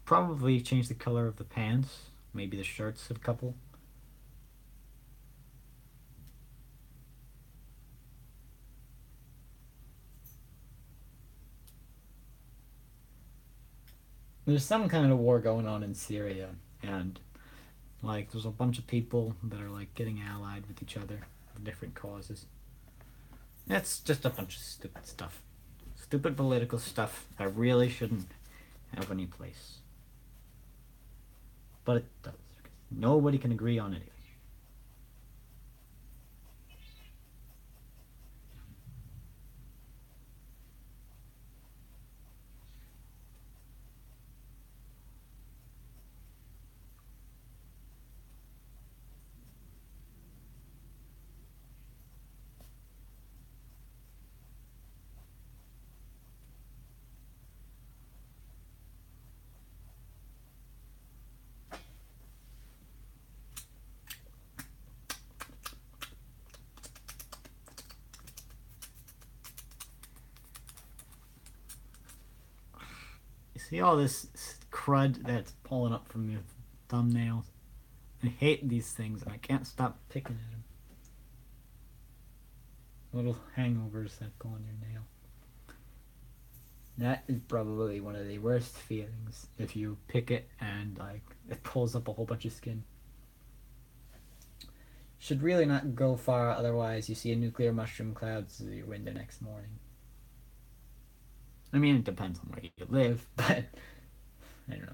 Probably change the color of the pants, maybe the shirts a couple. There's some kind of war going on in Syria, and like there's a bunch of people that are like getting allied with each other for different causes. It's just a bunch of stupid stuff. Stupid political stuff that really shouldn't have any place. But it does. Nobody can agree on anything. You see all this crud that's pulling up from your thumbnails? I hate these things and I can't stop picking at them. Little hangovers that go on your nail. That is probably one of the worst feelings if you pick it and like it pulls up a whole bunch of skin. Should really not go far, otherwise you see a nuclear mushroom cloud through your window next morning. I mean, it depends on where you live, but I don't know.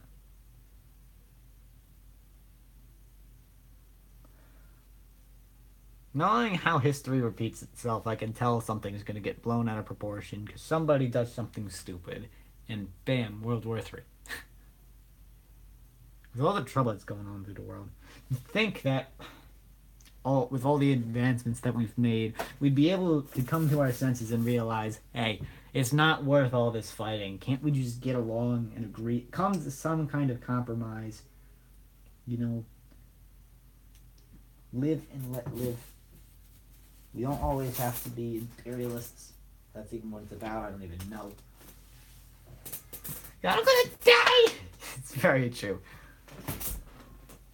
Knowing how history repeats itself, I can tell something is going to get blown out of proportion because somebody does something stupid, and bam, World War III. With all the trouble that's going on through the world, you think that with all the advancements that we've made, we'd be able to come to our senses and realize, hey, it's not worth all this fighting. Can't we just get along and agree? Come to some kind of compromise. You know, live and let live. We don't always have to be imperialists. That's even what it's about. I don't even know. I'm gonna die! It's very true.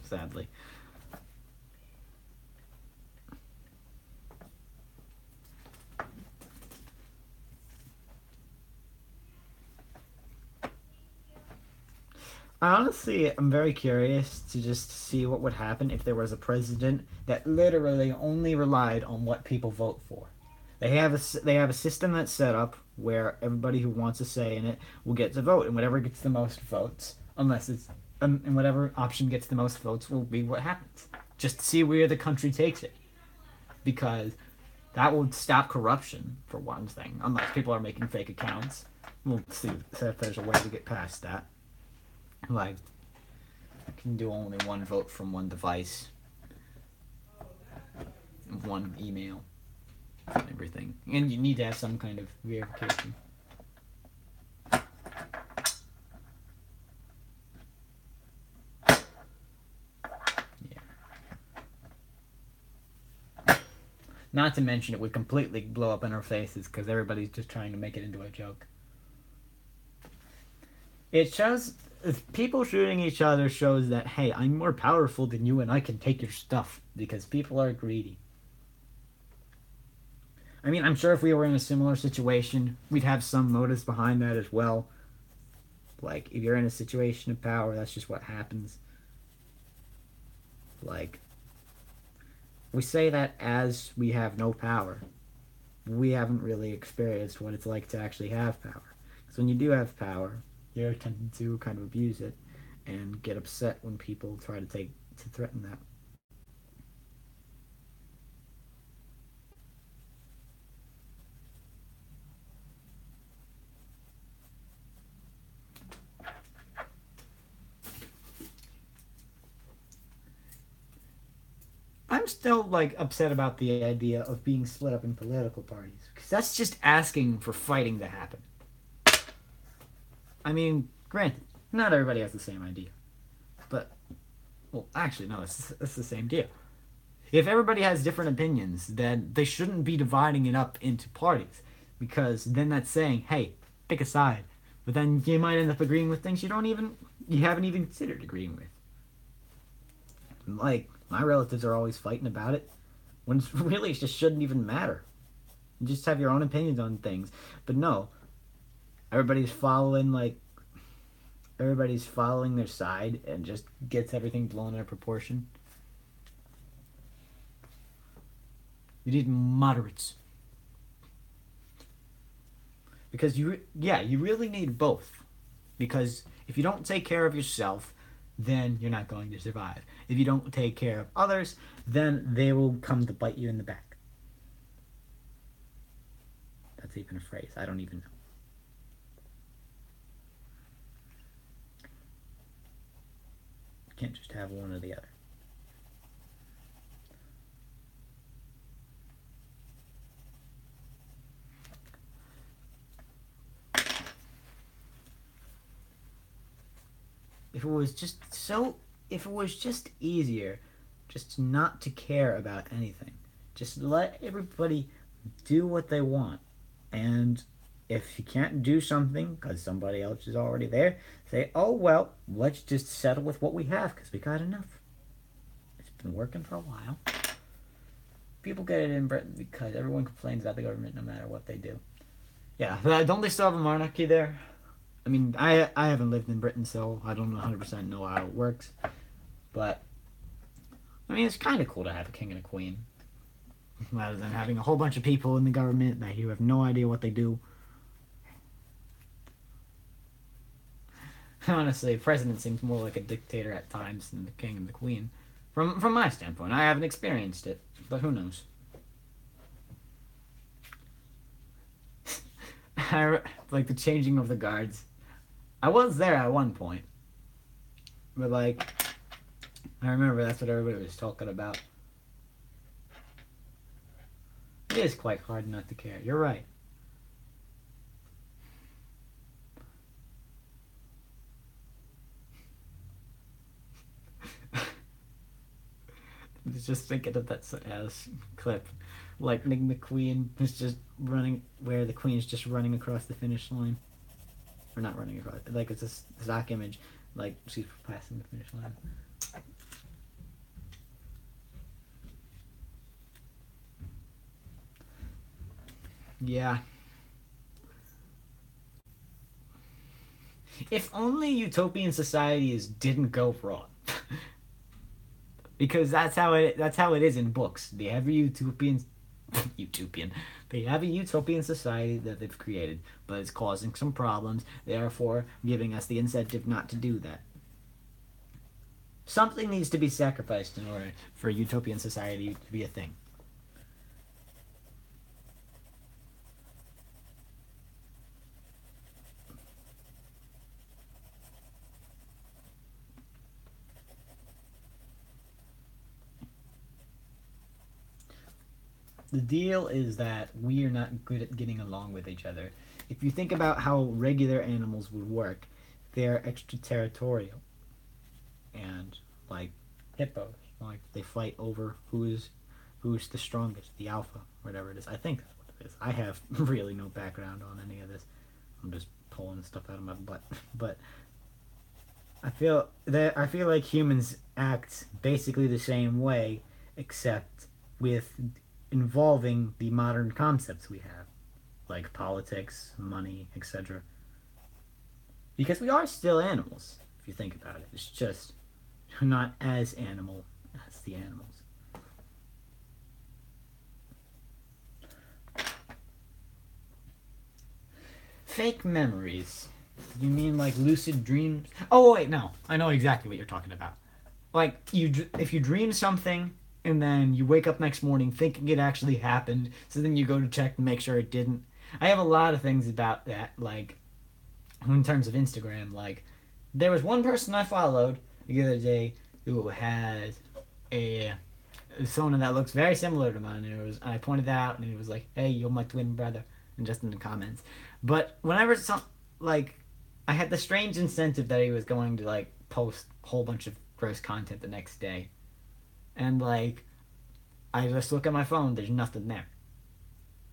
Sadly. I honestly am very curious to just see what would happen if there was a president that literally only relied on what people vote for. They have a system that's set up where everybody who wants a say in it will get to vote, and whatever gets the most votes, and whatever option gets the most votes will be what happens. Just to see where the country takes it, because That would stop corruption, for one thing, unless people are making fake accounts. We'll see if there's a way to get past that. Like, you can do only one vote from one device, one email, and everything. And you need to have some kind of verification. Not to mention it would completely blow up in our faces because everybody's just trying to make it into a joke. It shows, people shooting each other shows that, hey, I'm more powerful than you and I can take your stuff, because people are greedy. I mean, I'm sure if we were in a similar situation, we'd have some motives behind that as well. Like, if you're in a situation of power, that's just what happens. Like, we say that as we have no power. We haven't really experienced what it's like to actually have power. Because when you do have power, you're tempted to kind of abuse it and get upset when people try to threaten that. I'm still like upset about the idea of being split up in political parties, because that's just asking for fighting to happen. I mean, granted, not everybody has the same idea, but well, actually, no, it's the same deal. If everybody has different opinions, then they shouldn't be dividing it up into parties, because then that's saying, hey, pick a side. But then you might end up agreeing with things you haven't even considered agreeing with. Like, my relatives are always fighting about it, when it's really, it just shouldn't even matter. You just have your own opinions on things. But no, everybody's following their side and just gets everything blown out of proportion. You need moderates. Because you really need both. Because if you don't take care of yourself, then you're not going to survive. If you don't take care of others, then they will come to bite you in the back. That's even a phrase. I don't even know. You can't just have one or the other. If it was just easier just not to care about anything. Just let everybody do what they want. And if you can't do something because somebody else is already there, say, oh, well, let's just settle with what we have because we got enough. It's been working for a while. People get it in Britain because everyone complains about the government no matter what they do. Yeah, don't they still have a monarchy there? I mean, I haven't lived in Britain, so I don't 100% know how it works. But, I mean, it's kind of cool to have a king and a queen. Rather than having a whole bunch of people in the government that you have no idea what they do. Honestly, the president seems more like a dictator at times than the king and the queen. From my standpoint, I haven't experienced it, but who knows? Like the changing of the guards. I was there at one point, but like, I remember that's what everybody was talking about. It is quite hard not to care. You're right. Just thinking of that clip. Lightning McQueen is just running, where the Queen's just running across the finish line. Or not running across, like it's a stock image, like she's passing the finish line. Yeah. If only utopian societies didn't go wrong. Because that's how it is in books. They have a utopian They have a utopian society that they've created, but it's causing some problems, therefore giving us the incentive not to do that. Something needs to be sacrificed in order for a utopian society to be a thing. The deal is that we are not good at getting along with each other. If you think about how regular animals would work, they're extraterritorial. And like hippos, like they fight over who's the strongest, the alpha, whatever it is. I think that's what it is. I have really no background on any of this. I'm just pulling stuff out of my butt. But I feel like humans act basically the same way, except with involving the modern concepts we have, like politics, money, etc. Because we are still animals, if you think about it. It's just not as animal as the animals. Fake memories. You mean like lucid dreams? Oh wait, no. I know exactly what you're talking about. Like if you dream something and then you wake up next morning thinking it actually happened, so then you go to check to make sure it didn't. I have a lot of things about that, like in terms of Instagram. Like there was one person I followed the other day who had a persona that looks very similar to mine, and I pointed that out, and he was like, "Hey, you're my twin brother," and just in the comments. But whenever some like, I had the strange incentive that he was going to like post a whole bunch of gross content the next day, and like, I just look at my phone, there's nothing there.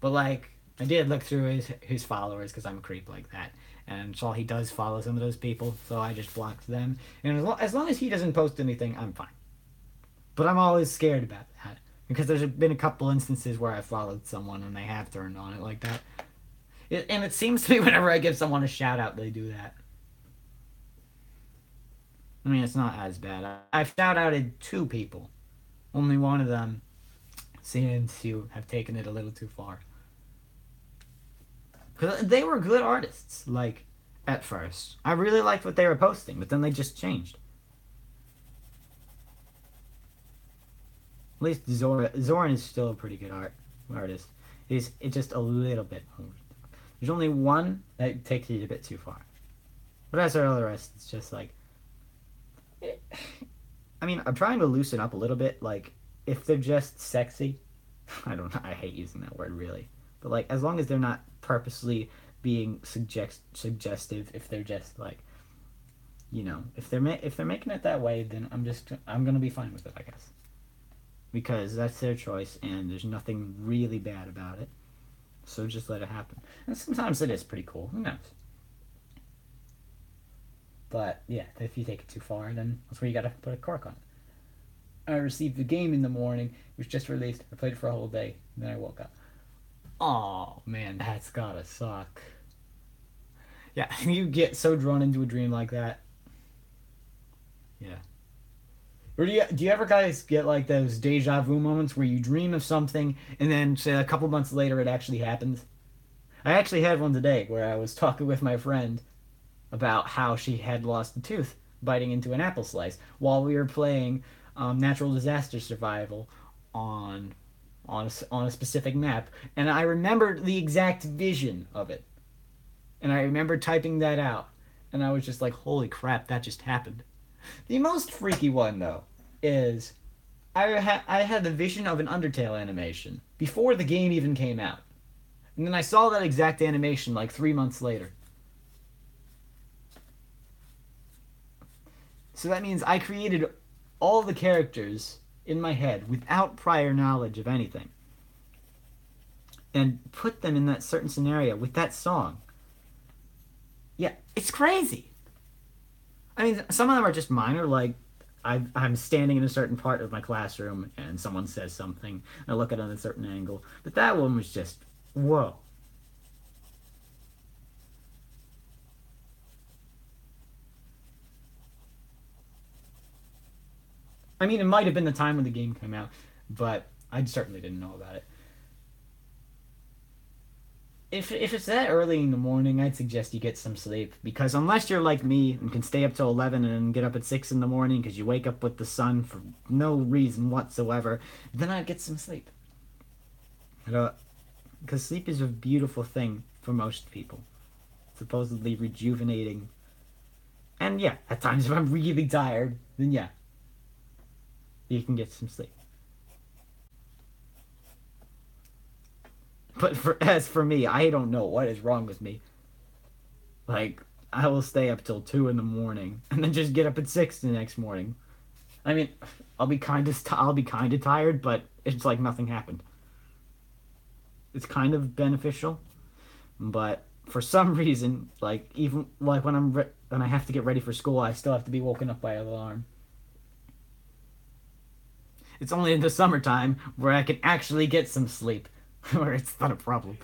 But like, I did look through his followers because I'm a creep like that, and saw he does follow some of those people, so I just blocked them. And as long as he doesn't post anything, I'm fine. But I'm always scared about that because there's been a couple instances where I followed someone and they have turned on it like that. And it seems to me whenever I give someone a shout out, they do that. I mean, it's not as bad. I've shout outed two people. Only one of them seems to have taken it a little too far. Because they were good artists, like, at first. I really liked what they were posting, but then they just changed. At least Zoran is still a pretty good artist. It's just a little bit more. There's only one that takes it a bit too far. But as for all the rest, it's just like... I mean, I'm trying to loosen up a little bit. Like, if they're just sexy... I don't know, I hate using that word, really. But, like, as long as they're not purposely being suggestive, if they're just, like... You know, if they're making it that way, then I'm gonna be fine with it, I guess. Because that's their choice, and there's nothing really bad about it. So just let it happen. And sometimes it is pretty cool. Who knows? But, yeah, if you take it too far, then that's where you gotta put a cork on it. I received the game in the morning. It was just released. I played it for a whole day. And then I woke up. Oh, man, that's gotta suck. Yeah, you get so drawn into a dream like that. Yeah. Or do you ever guys get like those deja vu moments where you dream of something and then say a couple months later it actually happens? I actually had one today where I was talking with my friend about how she had lost a tooth biting into an apple slice while we were playing natural disaster survival on a specific map, and I remembered the exact vision of it, and I remember typing that out, and I was just like, "Holy crap, that just happened." The most freaky one, though, is I had the vision of an Undertale animation before the game even came out. And then I saw that exact animation like 3 months later. So that means I created all the characters in my head without prior knowledge of anything. And put them in that certain scenario with that song. Yeah, it's crazy. I mean, some of them are just minor, like I'm standing in a certain part of my classroom and someone says something, and I look at it at a certain angle. But that one was just, whoa. I mean, it might have been the time when the game came out, but I certainly didn't know about it. If it's that early in the morning, I'd suggest you get some sleep. Because unless you're like me and can stay up till 11 and get up at 6 in the morning because you wake up with the sun for no reason whatsoever, then I'd get some sleep. Because sleep is a beautiful thing for most people. Supposedly rejuvenating. And yeah, at times if I'm really tired, then yeah, you can get some sleep. But as for me, I don't know what is wrong with me. Like, I will stay up till 2 in the morning and then just get up at 6 the next morning. I mean, I'll be kind of tired, but it's like nothing happened. It's kind of beneficial, but for some reason, like even like when I have to get ready for school, I still have to be woken up by an alarm. It's only in the summertime where I can actually get some sleep, where it's not a problem.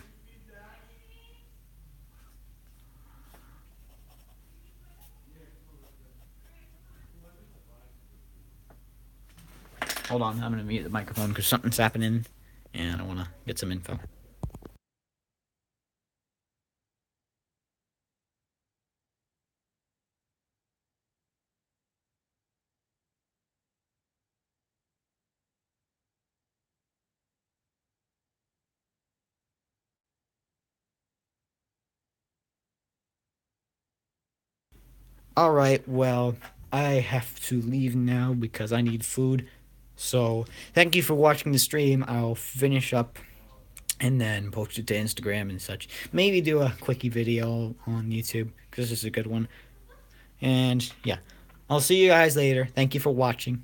Hold on, I'm gonna mute the microphone because something's happening, and I want to get some info. All right, well, I have to leave now because I need food. So, thank you for watching the stream. I'll finish up and then post it to Instagram and such. Maybe do a quickie video on YouTube because this is a good one. And yeah, I'll see you guys later. Thank you for watching.